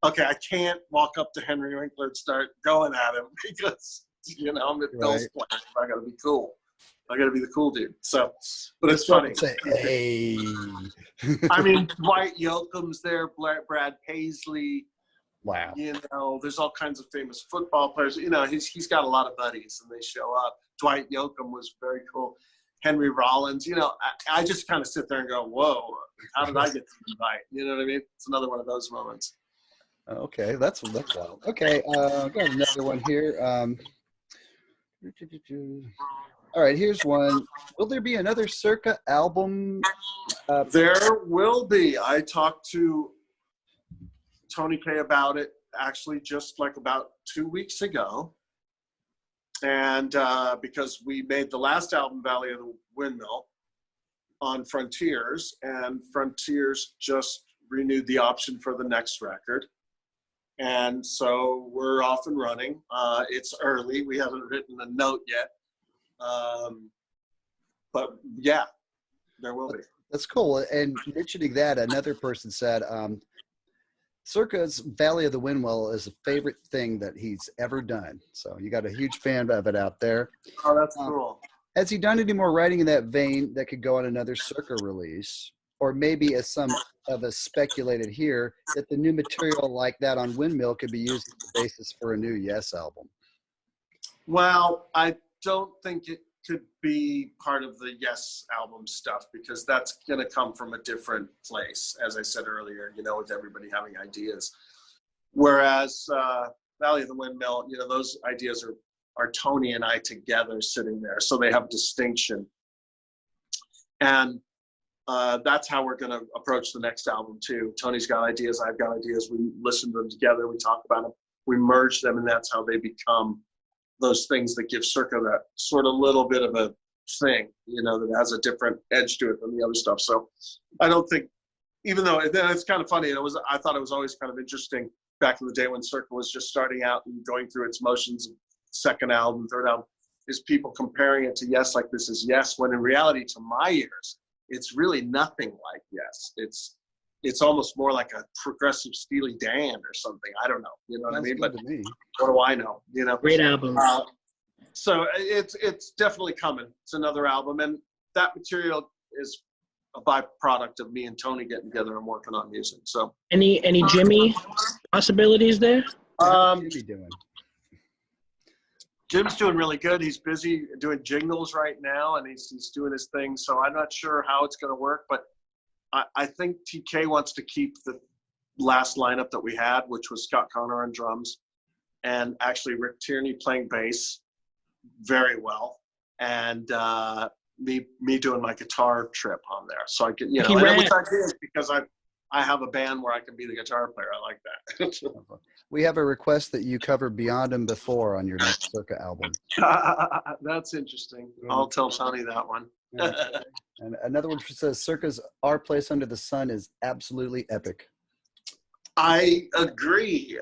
okay, I can't walk up to Henry Winkler and start going at him because, I'm at Bill's place. I got to be cool. I got to be the cool dude. So, but it's funny. Say, hey. I mean, Dwight Yoakam's there, Brad Paisley. Wow. There's all kinds of famous football players. He's got a lot of buddies, and they show up. Dwight Yoakam was very cool. Henry Rollins. I just kind of sit there and go, whoa, how did I get to the invite? You know what I mean? It's another one of those moments. Okay, that's wild. Okay, I've got another one here. All right, here's one. Will there be another Circa album? There will be. I talked to Tony K about it actually just about 2 weeks ago. And because we made the last album, Valley of the Windmill, on Frontiers, and Frontiers just renewed the option for the next record. And so we're off and running. It's early. We haven't written a note yet. But yeah, there will be. That's cool. And mentioning that, another person said, Circa's Valley of the Windmill is a favorite thing that he's ever done. So you got a huge fan of it out there. Oh, that's cool. Has he done any more writing in that vein that could go on another Circa release? or maybe as some of us speculated here, that the new material like that on Windmill could be used as the basis for a new Yes album? Well, I don't think it could be part of the Yes album stuff, because that's going to come from a different place, as I said earlier, you know, with everybody having ideas. Whereas Valley of the Windmill, you know, those ideas are Tony and I together sitting there, so they have distinction. And that's how we're going to approach the next album too. Tony's got ideas, I've got ideas. We listen to them together, we talk about them, we merge them, and that's how they become those things that give Circa that sort of little bit of a thing, you know, that has a different edge to it than the other stuff. So I don't think, even though it's kind of funny, I thought it was always kind of interesting back in the day when Circa was just starting out and going through its motions, second album, third album, is people comparing it to Yes like this is Yes, when in reality, to my ears, it's really nothing like Yes. It's almost more like a progressive Steely Dan or something. I don't know. You know what I mean? But what do I know? You know. Great album. So it's definitely coming. It's another album, and that material is a byproduct of me and Tony getting together and working on music. So any Jimmy possibilities there? How's Jimmy doing? Jim's doing really good. He's busy doing jingles right now, and he's doing his thing. So I'm not sure how it's going to work, but I think TK wants to keep the last lineup that we had, which was Scott Connor on drums, and actually Rick Tierney playing bass very well, and me doing my guitar trip on there. So I get, you know, and which I did because I have a band where I can be the guitar player. I like that. We have a request that you cover Beyond and Before on your next Circa album. That's interesting. I'll tell Tony that one. And another one says Circa's Our Place Under the Sun is absolutely epic. I agree.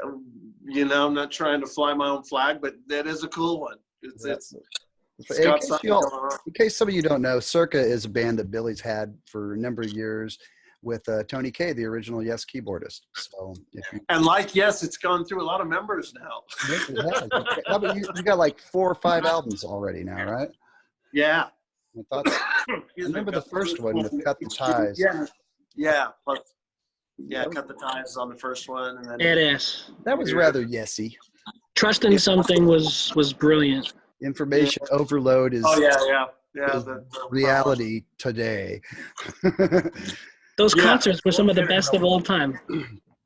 You know, I'm not trying to fly my own flag, but that is a cool one. In case some of you don't know, Circa is a band that Billy's had for a number of years with Tony Kaye, the original Yes keyboardist. So, and like Yes, it's gone through a lot of members now. Yes, it has. How about you got like 4 or 5 albums already now, right? Yeah. I thought. I remember the first one with Cut the Ties. Yeah. Cut the Ties on the first one, and then Badass. That was rather yesy. Trust in Something was brilliant. Information overload is. Oh yeah. The reality today. Those concerts were some of the best of all time.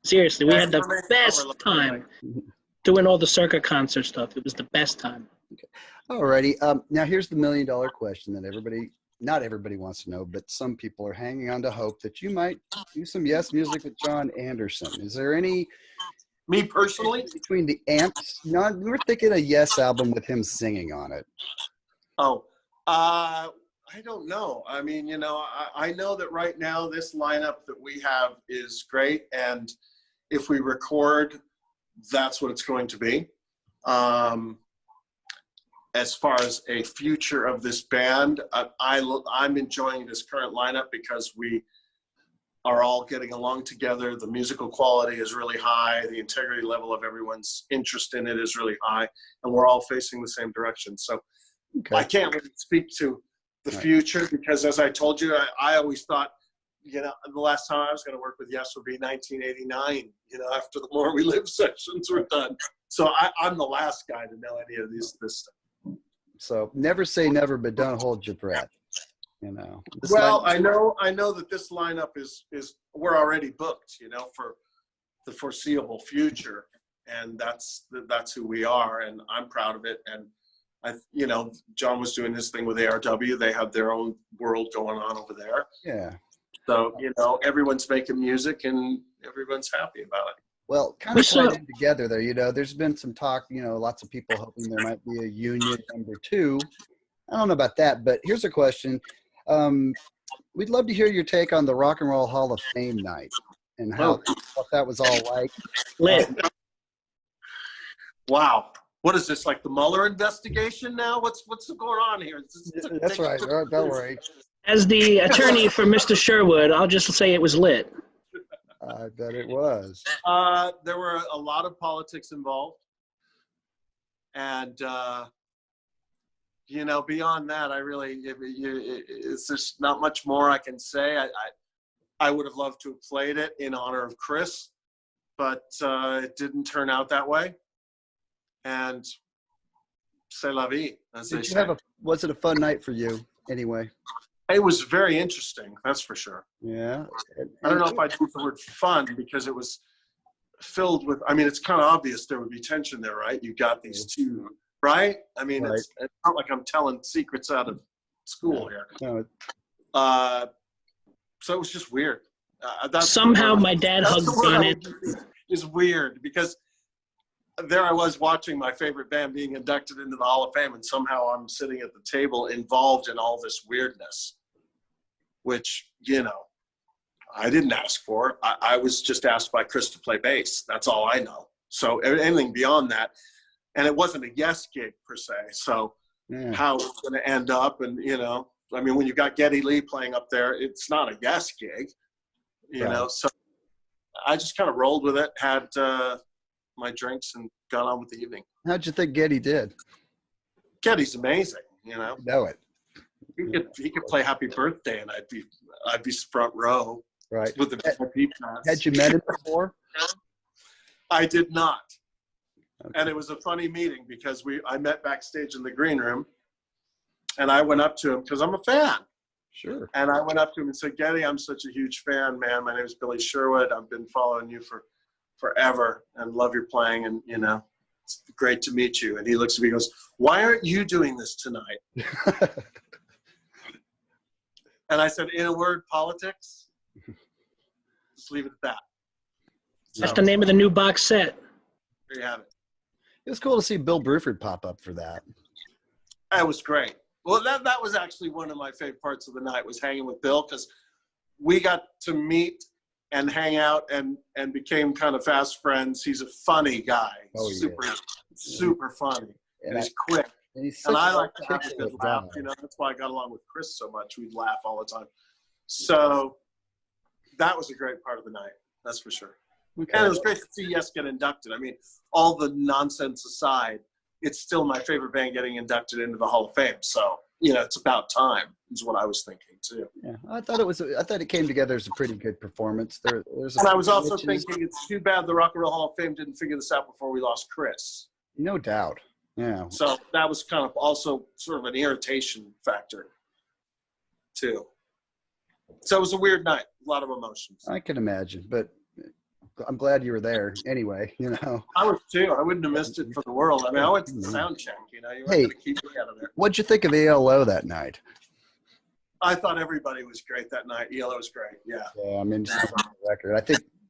Seriously, we had the best time doing all the Circa concert stuff. It was the best time. Okay. Alrighty. Now here's the $1 million question that not everybody wants to know, but some people are hanging on to hope that you might do some Yes music with John Anderson. Is there any? Me personally? Between the amps? No, we were thinking a Yes album with him singing on it. Oh, I don't know. I mean, you know, I know that right now this lineup that we have is great, and if we record, that's what it's going to be. As far as a future of this band, I'm enjoying this current lineup because we are all getting along together. The musical quality is really high. The integrity level of everyone's interest in it is really high, and we're all facing the same direction. So I can't really speak to the future because, as I told you, I always thought, you know, the last time I was going to work with Yes would be 1989, you know, after the More We Live sessions were done. So I'm the last guy to know any of this stuff. So never say never, but don't hold your breath. You know. Well, I know that this lineup is we're already booked, you know, for the foreseeable future, and that's who we are, and I'm proud of it. And you know, John was doing his thing with ARW. They have their own world going on over there. Yeah. So, you know, everyone's making music and everyone's happy about it. Well, kind of tied in together there, you know, there's been some talk, you know, lots of people hoping there might be a union number 2. I don't know about that, but here's a question. We'd love to hear your take on the Rock and Roll Hall of Fame night and what that was all like. Lit. Wow. What is this, like the Mueller investigation now? What's going on here? That's right. Don't worry. As the attorney for Mr. Sherwood, I'll just say it was lit. I bet it was. There were a lot of politics involved. And, you know, beyond that, it's just not much more I can say. I would have loved to have played it in honor of Chris, but it didn't turn out that way. And c'est la vie, as they say. Was it a fun night for you anyway? It was very interesting, that's for sure. Yeah. I don't know if I'd use the word fun, because it was filled with, I mean, it's kind of obvious there would be tension there, right? You got these two, right? I mean, right. It's not like I'm telling secrets out of school here. No. So it was just weird. Somehow my dad hugged Bennett. It's weird, because there I was watching my favorite band being inducted into the Hall of Fame, and somehow I'm sitting at the table involved in all this weirdness, which, you know, I didn't ask for. I was just asked by Chris to play bass. That's all I know. So anything beyond that, and it wasn't a Yes gig per se. So how it's going to end up, and, you know, I mean, when you've got Geddy Lee playing up there, it's not a Yes gig, you know. So I just kind of rolled with it, had my drinks, and got on with the evening. How'd you think Geddy did? Geddy's amazing, you know. Know it. He could play Happy Birthday, and I'd be front row. Right. With the VIP pass. Had you met him before? I did not. Okay. And it was a funny meeting, because I met backstage in the green room, and I went up to him because I'm a fan. Sure. And I went up to him and said, Geddy, I'm such a huge fan, man. My name is Billy Sherwood. I've been following you for forever and love your playing, and, you know, it's great to meet you. And he looks at me and goes, why aren't you doing this tonight? And I said, in a word, politics. Just leave it at that. That's the name of the new box set. There you have it. It was cool to see Bill Bruford pop up for that. That was great. Well, that was actually one of my favorite parts of the night, was hanging with Bill, because we got to meet and hang out and became kind of fast friends. He's a funny guy. Super funny. And he's quick. And I like to have a good laugh. You know, that's why I got along with Chris so much. We'd laugh all the time. So that was a great part of the night. That's for sure. Okay. And it was great to see Yes get inducted. I mean, all the nonsense aside, it's still my favorite band getting inducted into the Hall of Fame. So, you know, it's about time, is what I was thinking too. Yeah, I thought it came together as a pretty good performance. And I was also thinking, it's too bad the Rock and Roll Hall of Fame didn't figure this out before we lost Chris. No doubt. Yeah. So that was kind of also sort of an irritation factor too. So it was a weird night, a lot of emotions. I can imagine, but I'm glad you were there anyway, you know. I was too. I wouldn't have missed it for the world. I mean, I went to the sound check, you know. You weren't going to keep me out of there. What'd you think of ELO that night? I thought everybody was great that night. ELO was great, yeah. Yeah, I mean, just on the record.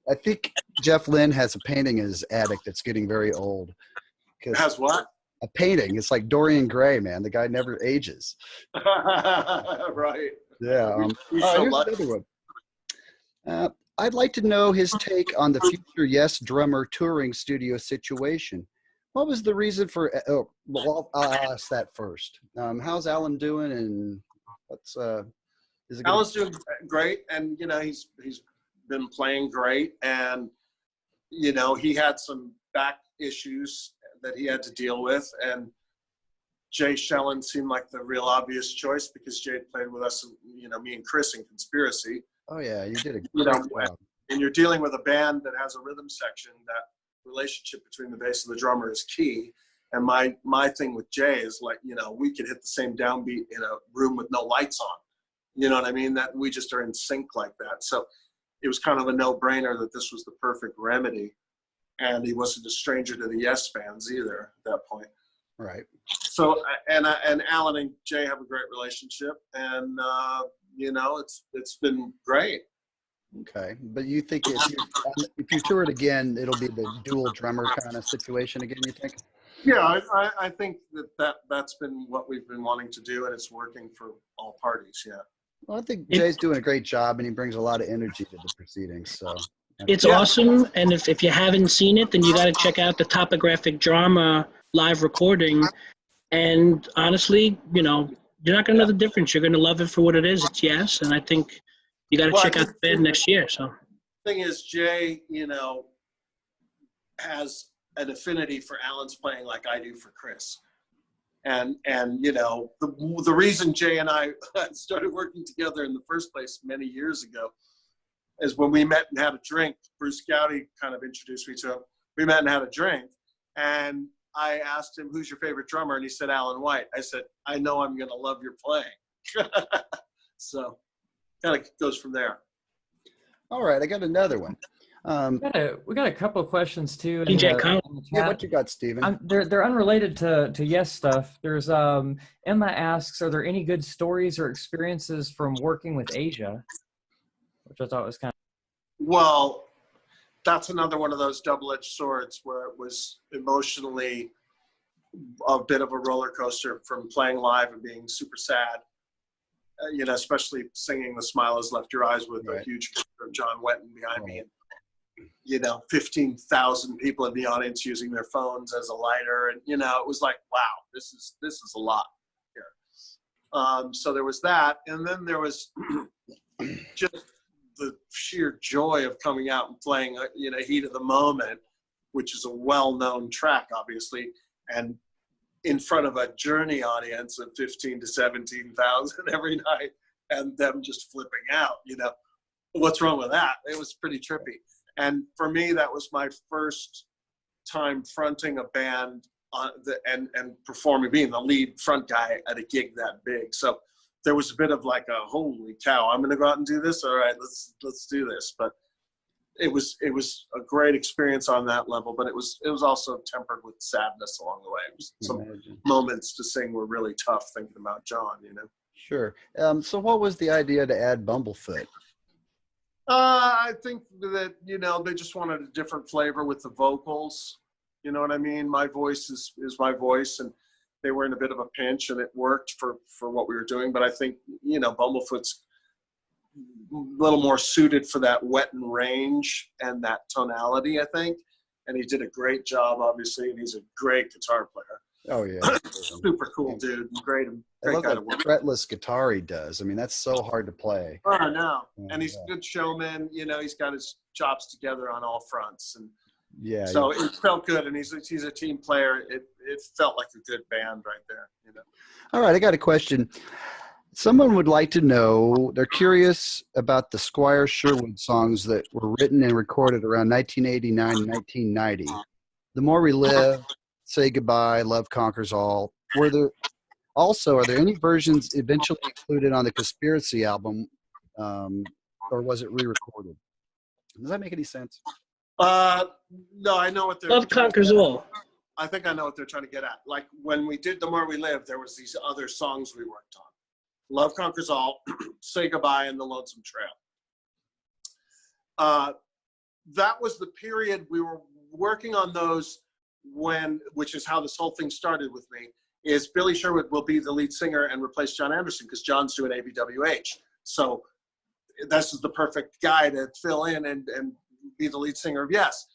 I think Jeff Lynne has a painting in his attic that's getting very old. Has what? A painting. It's like Dorian Gray, man. The guy never ages. Right. Yeah. Here's another one. I'd like to know his take on the future Yes drummer touring studio situation. What was the reason for? Well, I'll ask that first. How's Alan doing? And what's is it? Alan's doing great, and you know he's been playing great, and you know he had some back issues that he had to deal with, and Jay Shellen seemed like the real obvious choice, because Jay played with us, you know, me and Chris in Conspiracy. Oh yeah, you did a great job. And you're dealing with a band that has a rhythm section. That relationship between the bass and the drummer is key. And my thing with Jay is, like, you know, we could hit the same downbeat in a room with no lights on. You know what I mean? That we just are in sync like that. So it was kind of a no-brainer that this was the perfect remedy. And he wasn't a stranger to the Yes fans either at that point. Right. So, and Alan and Jay have a great relationship, and you know, it's been great. Okay, but you think if you tour it again, it'll be the dual drummer kind of situation again? You think? Yeah, I think that's been what we've been wanting to do, and it's working for all parties. Yeah. Well, I think Jay's doing a great job, and he brings a lot of energy to the proceedings. So. It's awesome, and if you haven't seen it, then you got to check out the Topographic Drama live recording. And honestly, you know, you're not going to know the difference. You're going to love it for what it is. It's Yes, and I think you got to check out the band next year. So, the thing is, Jay, you know, has an affinity for Alan's playing like I do for Chris. And you know, the reason Jay and I started working together in the first place many years ago is when we met and had a drink. Bruce Gowdy kind of introduced me to him. We met and had a drink, and I asked him, "Who's your favorite drummer?" And he said, "Alan White." I said, "I know I'm going to love your playing." So kind of goes from there. All right, I got another one. We got a couple of questions too. DJ Kyle. Yeah, what you got, Steven? They're unrelated to Yes stuff. There's Emma asks, are there any good stories or experiences from working with Asia? Which I thought was kind of. Well, that's another one of those double-edged swords where it was emotionally a bit of a roller coaster from playing live and being super sad. You know, especially singing "The Smile Has Left Your Eyes" with a huge picture of John Wetton behind me, and 15,000 people in the audience using their phones as a lighter, and it was like, wow, this is a lot here. So there was that, and then there was just the sheer joy of coming out and playing, Heat of the Moment, which is a well-known track, obviously, and in front of a Journey audience of 15 to 17,000 every night, and them just flipping out. What's wrong with that? It was pretty trippy. And for me, that was my first time fronting a band and performing, being the lead front guy at a gig that big. So there was a bit of like a, holy cow, I'm going to go out and do this. All right, let's do this. But it was a great experience on that level, but it was also tempered with sadness along the way. It was some moments to sing were really tough thinking about John, Sure. So what was the idea to add Bumblefoot? I think that, they just wanted a different flavor with the vocals. You know what I mean? My voice is my voice, and they were in a bit of a pinch, and it worked for what we were doing. But I think, Bumblefoot's a little more suited for that Wetton range and that tonality, I think. And he did a great job, obviously, and he's a great guitar player. Oh, yeah. Super cool dude. Great I love guy that to work. fretless guitar he does. I mean, that's so hard to play. Oh, I know. And he's a good showman. He's got his chops together on all fronts. And so it felt good. And he's a team player. It felt like a good band right there. All right, I got a question. Someone would like to know, they're curious about the Squire Sherwood songs that were written and recorded around 1989 and 1990. The More We Live, Say Goodbye, Love Conquers All. Are there any versions eventually included on the Conspiracy album, or was it re-recorded? Does that make any sense? No, I know what they're. Love Conquers All. I think I know what they're trying to get at. Like when we did The More We Live, there was these other songs we worked on. Love Conquers All, Say Goodbye, and The Lonesome Trail. That was the period we were working on those which is how this whole thing started with me, is Billy Sherwood will be the lead singer and replace John Anderson because John's doing ABWH. So this is the perfect guy to fill in and be the lead singer of Yes.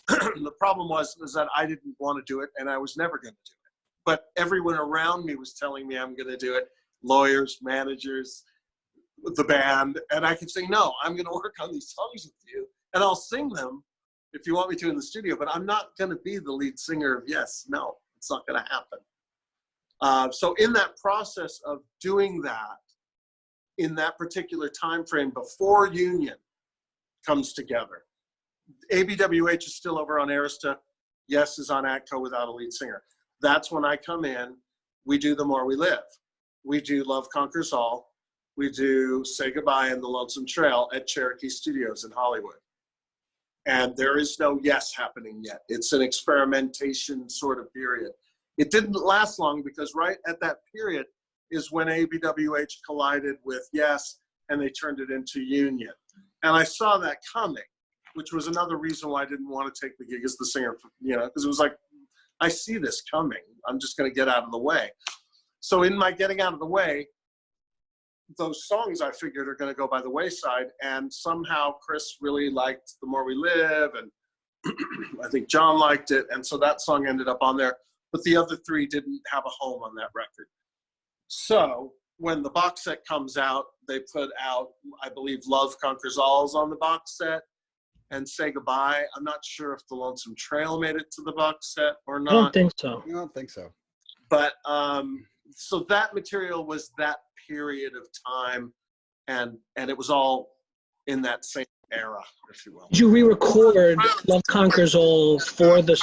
The problem was that I didn't want to do it, and I was never going to do it. But everyone around me was telling me I'm going to do it. Lawyers, managers, the band, and I could say, no, I'm going to work on these songs with you, and I'll sing them if you want me to in the studio, but I'm not going to be the lead singer of Yes. No, it's not going to happen. So in that process of doing that, in that particular time frame before Union comes together, ABWH is still over on Arista. Yes is on ATCO without a lead singer. That's when I come in. We do The More We Live. We do Love Conquers All. We do Say Goodbye and The Lonesome Trail at Cherokee Studios in Hollywood. And there is no Yes happening yet. It's an experimentation sort of period. It didn't last long because right at that period is when ABWH collided with Yes, and they turned it into Union. And I saw that coming, which was another reason why I didn't want to take the gig as the singer, because it was like, I see this coming. I'm just going to get out of the way. So in my getting out of the way, those songs I figured are going to go by the wayside, and somehow Chris really liked The More We Live, and I think John liked it, and so that song ended up on there, but the other three didn't have a home on that record. So when the box set comes out, they put out, I believe, Love Conquers All is on the box set, and Say Goodbye. I'm not sure if The Lonesome Trail made it to the box set or not. I don't think so. I don't think so. But so that material was that period of time, and it was all in that same era, if you will. Did you re-record Love Conquers All for the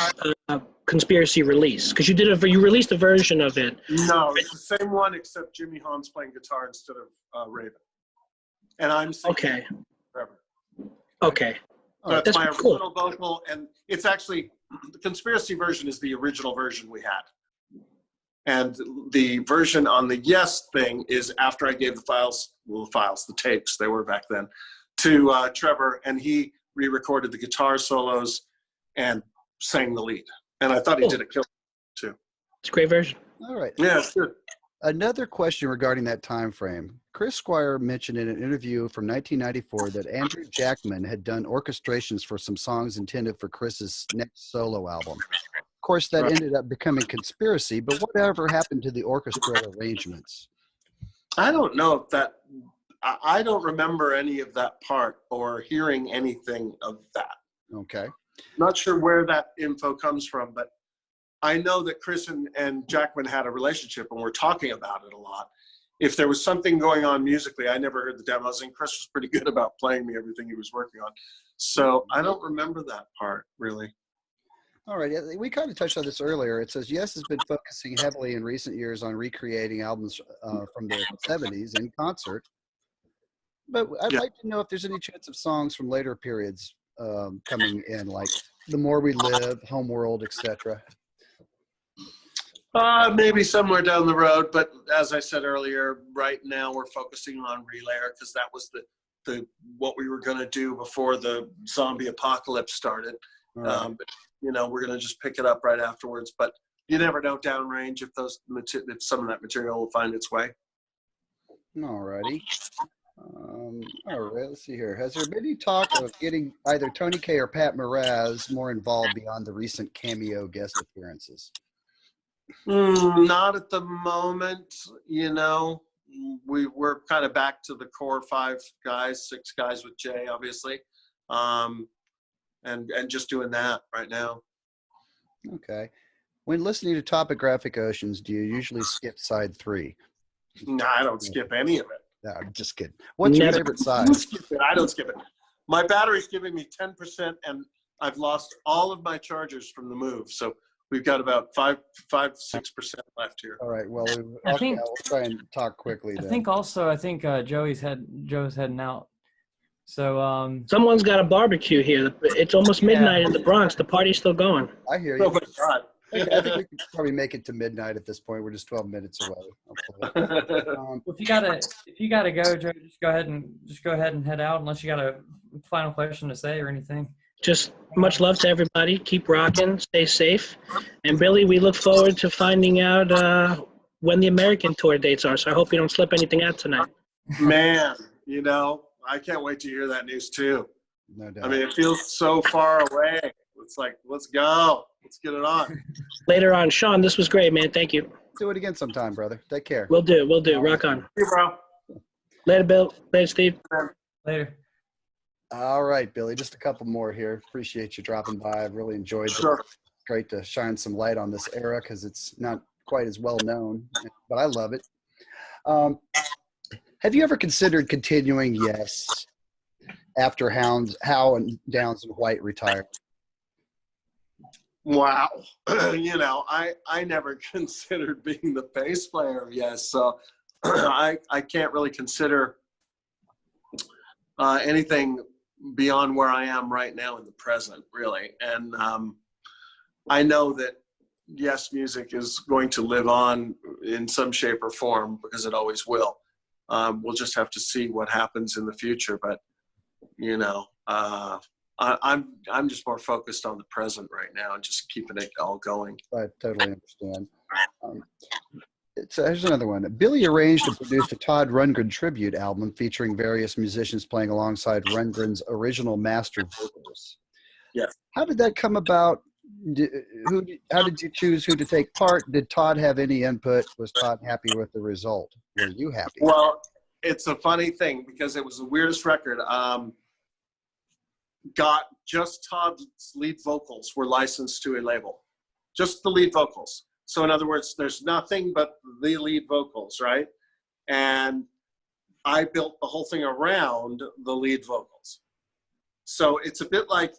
Conspiracy release? Because you released a version of it. No, it's the same one except Jimmy Hahn's playing guitar instead of Raven, and I'm singing Okay. forever. Okay. So it's That's my cool. original vocal, and it's actually the Conspiracy version is the original version we had, and the version on the Yes thing is after I gave the tapes, they were back then, to Trevor, and he re-recorded the guitar solos and sang the lead, and I thought he did a killer too. It's a great version. All right. Yeah, it's good. Another question regarding that time frame. Chris Squire mentioned in an interview from 1994 that Andrew Jackman had done orchestrations for some songs intended for Chris's next solo album. Of course, that ended up becoming Conspiracy, but whatever happened to the orchestral arrangements? I don't know if that, I don't remember any of that part or hearing anything of that. Okay. Not sure where that info comes from, but I know that Chris and Jackman had a relationship and we're talking about it a lot. If there was something going on musically, I never heard the demos, and Chris was pretty good about playing me everything he was working on. So I don't remember that part, really. All right. We kind of touched on this earlier. It says Yes has been focusing heavily in recent years on recreating albums from the 70s in concert. But I'd like to know if there's any chance of songs from later periods coming in, like The More We Live, Homeworld, etc. Maybe somewhere down the road, but as I said earlier, right now we're focusing on Relayer because that was the what we were going to do before the zombie apocalypse started. Right. But, you know, we're going to just pick it up right afterwards. But you never know downrange if if some of that material will find its way. All righty. All right, let's see here. Has there been any talk of getting either Tony Kaye or Pat Mraz more involved beyond the recent cameo guest appearances? Not at the moment. You know, we're kind of back to the core 6 guys with Jay, obviously, and just doing that right now. Okay. When listening to Topographic Oceans, do you usually skip side 3? No, I don't skip any of it. No, I'm just kidding. What's your favorite side? You skip it. I don't skip it. My battery's giving me 10%, and I've lost all of my chargers from the move. So we've got about 5-6% left here. All right. Well, I think- we'll try and talk quickly then. I think Joe's heading out. So Someone's got a barbecue here. It's almost midnight in the Bronx. The party's still going. I hear you. Oh my God. I think we can probably make it to midnight at this point. We're just 12 minutes away. if you gotta go, Joe, just go ahead and head out unless you got a final question to say or anything. Just much love to everybody. Keep rocking. Stay safe. And Billy, we look forward to finding out when the American tour dates are. So I hope you don't slip anything out tonight. Man, you know, I can't wait to hear that news too. No doubt. I mean, it feels so far away. It's like, let's go. Let's get it on. Later on. Sean, this was great, man. Thank you. Do it again sometime, brother. Take care. We'll do. Rock on. See you, bro. Later, Bill. Later, Steve. Later. All right, Billy, just a couple more here. Appreciate you dropping by. I've really enjoyed it. Sure. Great to shine some light on this era because it's not quite as well known, but I love it. Have you ever considered continuing Yes after Howe and Downs and White retired? Wow. You know, I never considered being the bass player of Yes, so I can't really consider anything beyond where I am right now in the present, really. And I know that Yes music is going to live on in some shape or form because it always will. We'll just have to see what happens in the future. But, you know, I'm just more focused on the present right now and just keeping it all going. I totally understand. Here's another one. Billy arranged and produced a Todd Rundgren tribute album featuring various musicians playing alongside Rundgren's original master vocals. Yes. How did that come about? How did you choose who to take part? Did Todd have any input? Was Todd happy with the result? Were you happy? Well, it's a funny thing because it was the weirdest record. Got just Todd's lead vocals were licensed to a label. Just the lead vocals. So in other words, there's nothing but the lead vocals, right? And I built the whole thing around the lead vocals. So it's a bit like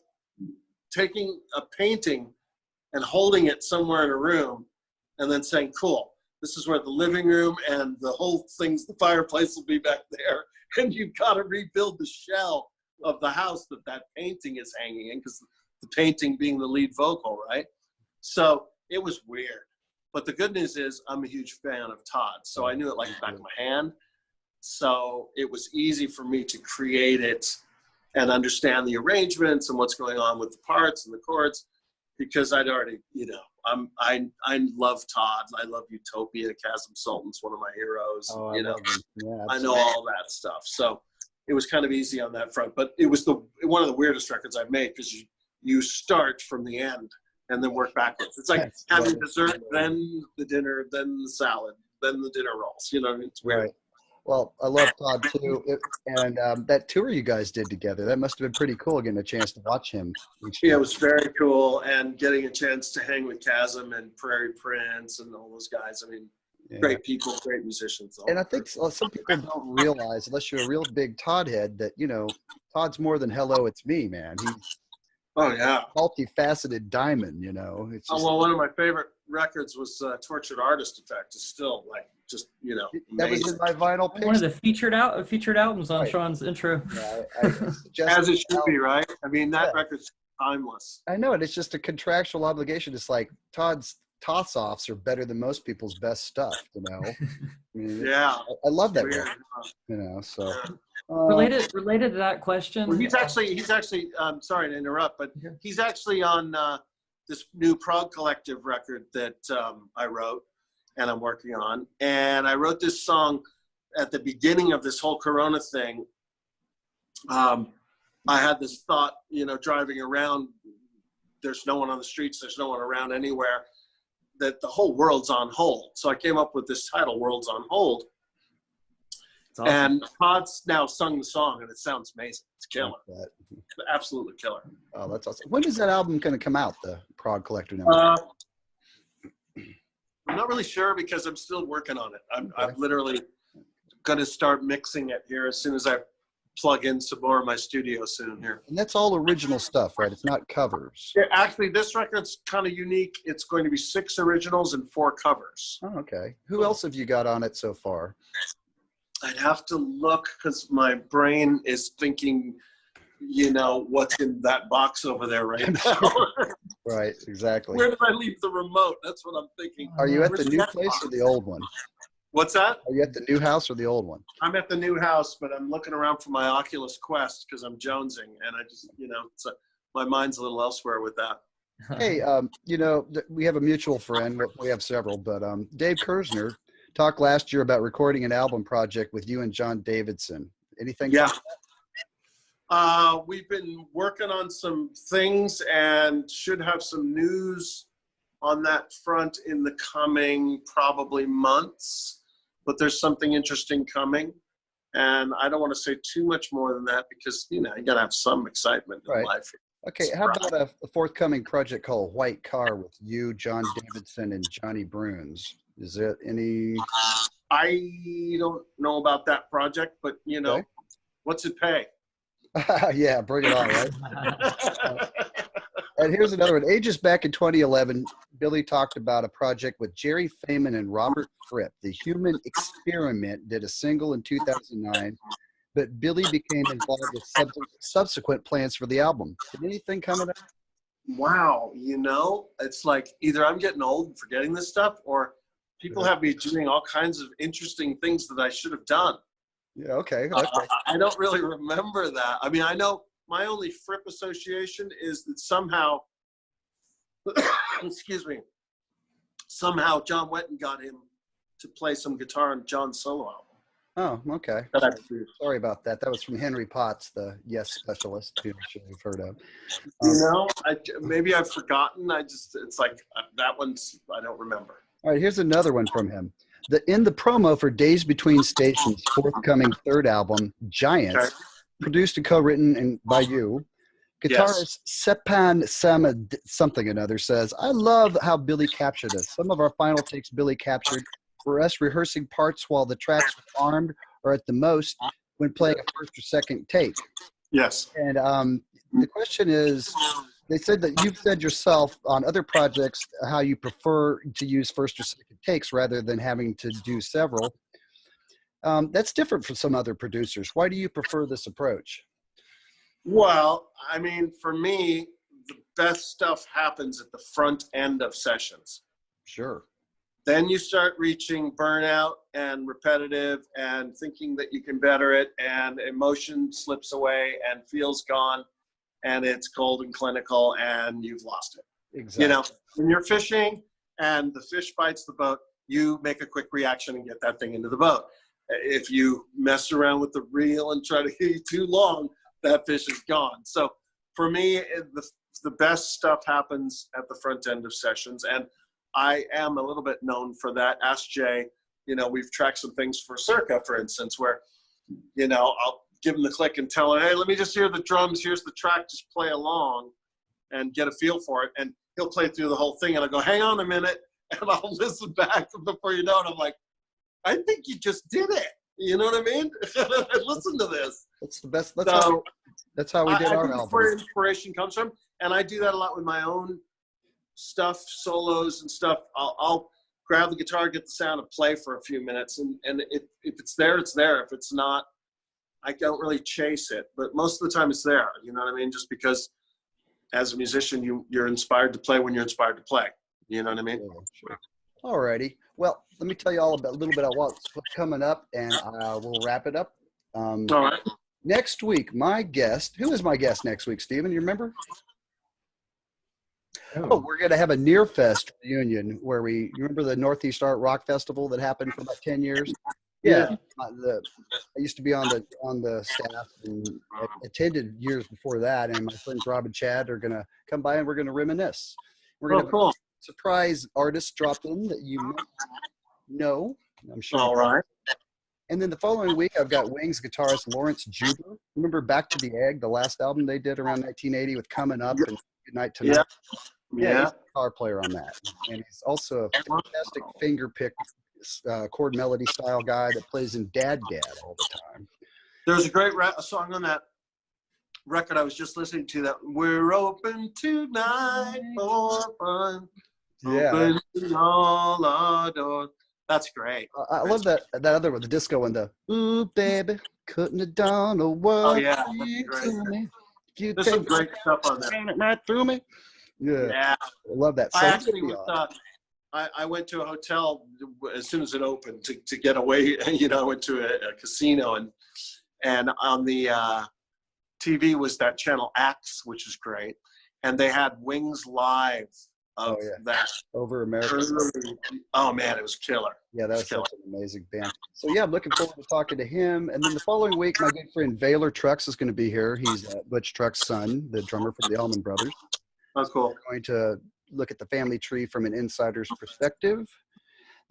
taking a painting and holding it somewhere in a room and then saying, cool, this is where the living room and the whole thing's, the fireplace will be back there. And you've got to rebuild the shell of the house that painting is hanging in, because the painting being the lead vocal, right? So it was weird. But the good news is I'm a huge fan of Todd. So I knew it like the back of my hand. So it was easy for me to create it and understand the arrangements and what's going on with the parts and the chords, because I'd already, I love Todd. I love Utopia. Chasm Sultan's one of my heroes. Oh, I know all that stuff. So it was kind of easy on that front. But it was one of the weirdest records I've made, because you start from the end and then work backwards. It's like having dessert, then the dinner, then the salad, then the dinner rolls. It's weird. Right. Well, I love Todd too, and that tour you guys did together, that must have been pretty cool, getting a chance to watch him. Yeah, it was very cool, and getting a chance to hang with Chasm and Prairie Prince and all those guys. I mean, great people, great musicians. And I think some people don't realize, unless you're a real big Todd head, that, Todd's more than hello, it's me, man. He's multifaceted diamond, It's just, well, one of my favorite records was Tortured Artist Effect. Is still like just that was in my vinyl picks. One of the featured albums on Sean's intro. Yeah, as it should be, right? I mean, that record's timeless. I know, and it's just a contractual obligation. It's like Todd's toss-offs are better than most people's best stuff, I mean, yeah, I love that weird, so. Related to that question. Well, he's actually. Sorry to interrupt, but he's actually on this new prog collective record that I wrote and I'm working on. And I wrote this song at the beginning of this whole Corona thing. I had this thought, driving around. There's no one on the streets. There's no one around anywhere. That the whole world's on hold. So I came up with this title, "World's on Hold." Awesome. And Todd's now sung the song, and it sounds amazing. It's killer. Absolutely killer. Oh, that's awesome. When is that album going to come out, the Prog Collector? I'm not really sure, because I'm still working on it. I'm literally going to start mixing it here as soon as I plug in some more in my studio soon here. And that's all original stuff, right? It's not covers. Yeah, actually, this record's kind of unique. It's going to be 6 originals and 4 covers. Oh, okay. Who else have you got on it so far? I'd have to look, because my brain is thinking, what's in that box over there right now. Right, exactly. Where did I leave the remote? That's what I'm thinking. Are you at the new place or the old one? What's that? Are you at the new house or the old one? I'm at the new house, but I'm looking around for my Oculus Quest because I'm jonesing, and I just, my mind's a little elsewhere with that. Hey, we have a mutual friend. We have several, but Dave Kersner talked last year about recording an album project with you and John Davidson. Anything? Yeah. We've been working on some things and should have some news on that front in the coming probably months, but there's something interesting coming. And I don't want to say too much more than that, because, you got to have some excitement in life. Okay, how about a forthcoming project called White Car with you, John Davidson, and Johnny Bruns? Is there any? I don't know about that project, but, what's it pay? Yeah, bring it on, right? And here's another one. Ages back in 2011, Billy talked about a project with Jerry Feynman and Robert Fripp. The Human Experiment did a single in 2009, but Billy became involved with subsequent plans for the album. Did anything come of that? Wow, it's like either I'm getting old and forgetting this stuff, or people have me doing all kinds of interesting things that I should have done. Yeah, okay. I don't really remember that. I mean, I know my only Fripp association is that somehow, excuse me, somehow John Wetton got him to play some guitar on John's solo album. Oh, okay. Sorry about that. That was from Henry Potts, the Yes specialist, who I'm sure you've heard of. Maybe I've forgotten. It's like that one's, I don't remember. All right, here's another one from him. In the promo for Days Between Stations' forthcoming third album, Giants, produced and co-written by you, guitarist Sepan Sama something another says, "I love how Billy captured us. Some of our final takes Billy captured were us rehearsing parts while the tracks were armed or at the most when playing a first or second take. Yes. And the question is, they said that you've said yourself on other projects how you prefer to use first or second takes rather than having to do several. That's different from some other producers. Why do you prefer this approach? Well, I mean, for me, the best stuff happens at the front end of sessions. Sure. Then you start reaching burnout and repetitive and thinking that you can better it, and emotion slips away and feel's gone, and it's cold and clinical, and you've lost it. Exactly. You know, when you're fishing and the fish bites the boat, you make a quick reaction and get that thing into the boat. If you mess around with the reel and try to hit too long, that fish is gone. So for me, the best stuff happens at the front end of sessions, and I am a little bit known for that. Ask Jay. You know, we've tracked some things for Circa, for instance, where, you know, I'll give him the click and tell him, hey, let me just hear the drums. Here's the track. Just play along and get a feel for it. And he'll play through the whole thing, and I'll go, hang on a minute, and I'll listen back before you know it. I'm like, I think you just did it. You know what I mean? Listen to this. That's the best. That's So how we did our think album. where inspiration comes from, and I do that a lot with my own stuff, solos and stuff. I'll grab the guitar, get the sound, and play for a few minutes, and if it's there, it's there. If it's not, I don't really chase it. But most of the time, it's there. You know what I mean? Just because, as a musician, you're inspired to play when you're inspired to play. You know what I mean? Yeah, sure. All righty. Well, let me tell you all about a little bit of what's coming up, and we'll wrap it up. All right. Next week, my guest. Who is my guest next week, Stephen? You remember? Oh, we're going to have a Near Fest reunion where you remember the Northeast Art Rock Festival that happened for about 10 years? Yeah. I used to be on the staff and attended years before that, and my friends Rob and Chad are going to come by and we're going to reminisce. We're going to have a surprise artist drop in that you might know, I'm sure. All right. And then the following week, I've got Wings guitarist Lawrence Juber. Remember Back to the Egg, the last album they did around 1980 with Coming Up and Good Night Tonight? Yeah. He's a guitar player on that. And he's also a fantastic finger pick chord melody style guy that plays in Dad all the time. There's a great song on that record I was just listening to, that we're open tonight for fun. Yeah. Open all our doors. That's great. I love that other one, the disco one, the ooh baby, couldn't have done a word. Oh yeah, that's great. There's some great stuff on there. Right through me. Yeah. I love that. So I went to a hotel as soon as it opened to get away. You know, I went to a casino, and on the TV was that channel X, which is great, and they had Wings live of that over America. Oh man, it was killer. Yeah, that was such an amazing band. So yeah, I'm looking forward to talking to him. And then the following week, my good friend Vaylor Trucks is going to be here. He's Butch Trucks' son, the drummer from the Allman Brothers. That's cool. We're going to look at the family tree from an insider's perspective.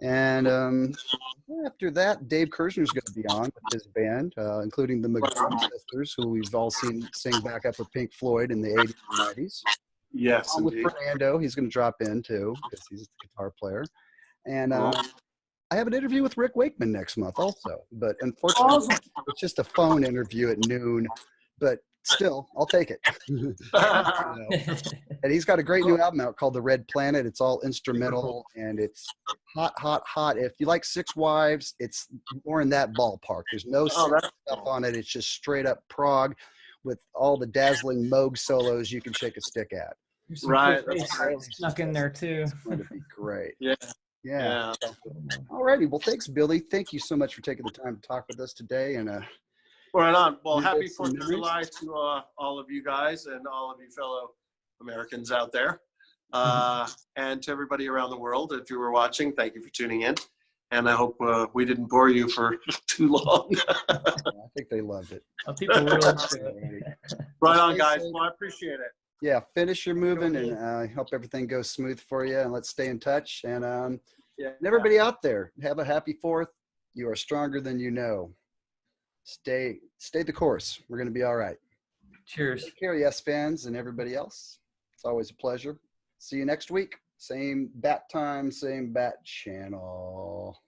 And after that, Dave Kersner is going to be on with his band, including the McGraw sisters, who we've all seen sing back up with Pink Floyd in the 80s and 90s. Yes, with Fernando, he's going to drop in too because he's the guitar player. And I have an interview with Rick Wakeman next month also, but unfortunately, it's just a phone interview at noon. But still, I'll take it. You know? And he's got a great new album out called The Red Planet. It's all instrumental and it's hot, hot, hot. If you like Six Wives, it's more in that ballpark. There's no stuff on it. It's just straight up prog with all the dazzling Moog solos you can shake a stick at. Right. That's snuck in there too. It's going to be great. Yeah. All righty. Well, thanks, Billy. Thank you so much for taking the time to talk with us today. And right on. Well, happy 4th of July to all of you guys and all of you fellow Americans out there. And to everybody around the world. If you were watching, thank you for tuning in. And I hope we didn't bore you for too long. I think they loved it. People really it. Right on, guys. Well, I appreciate it. Yeah, finish your moving, and I hope everything goes smooth for you. And let's stay in touch. And everybody out there, have a happy 4th. You are stronger than you know. Stay the course. We're going to be all right. Cheers. Take care, Yes fans, and everybody else. It's always a pleasure. See you next week. Same bat time, same bat channel.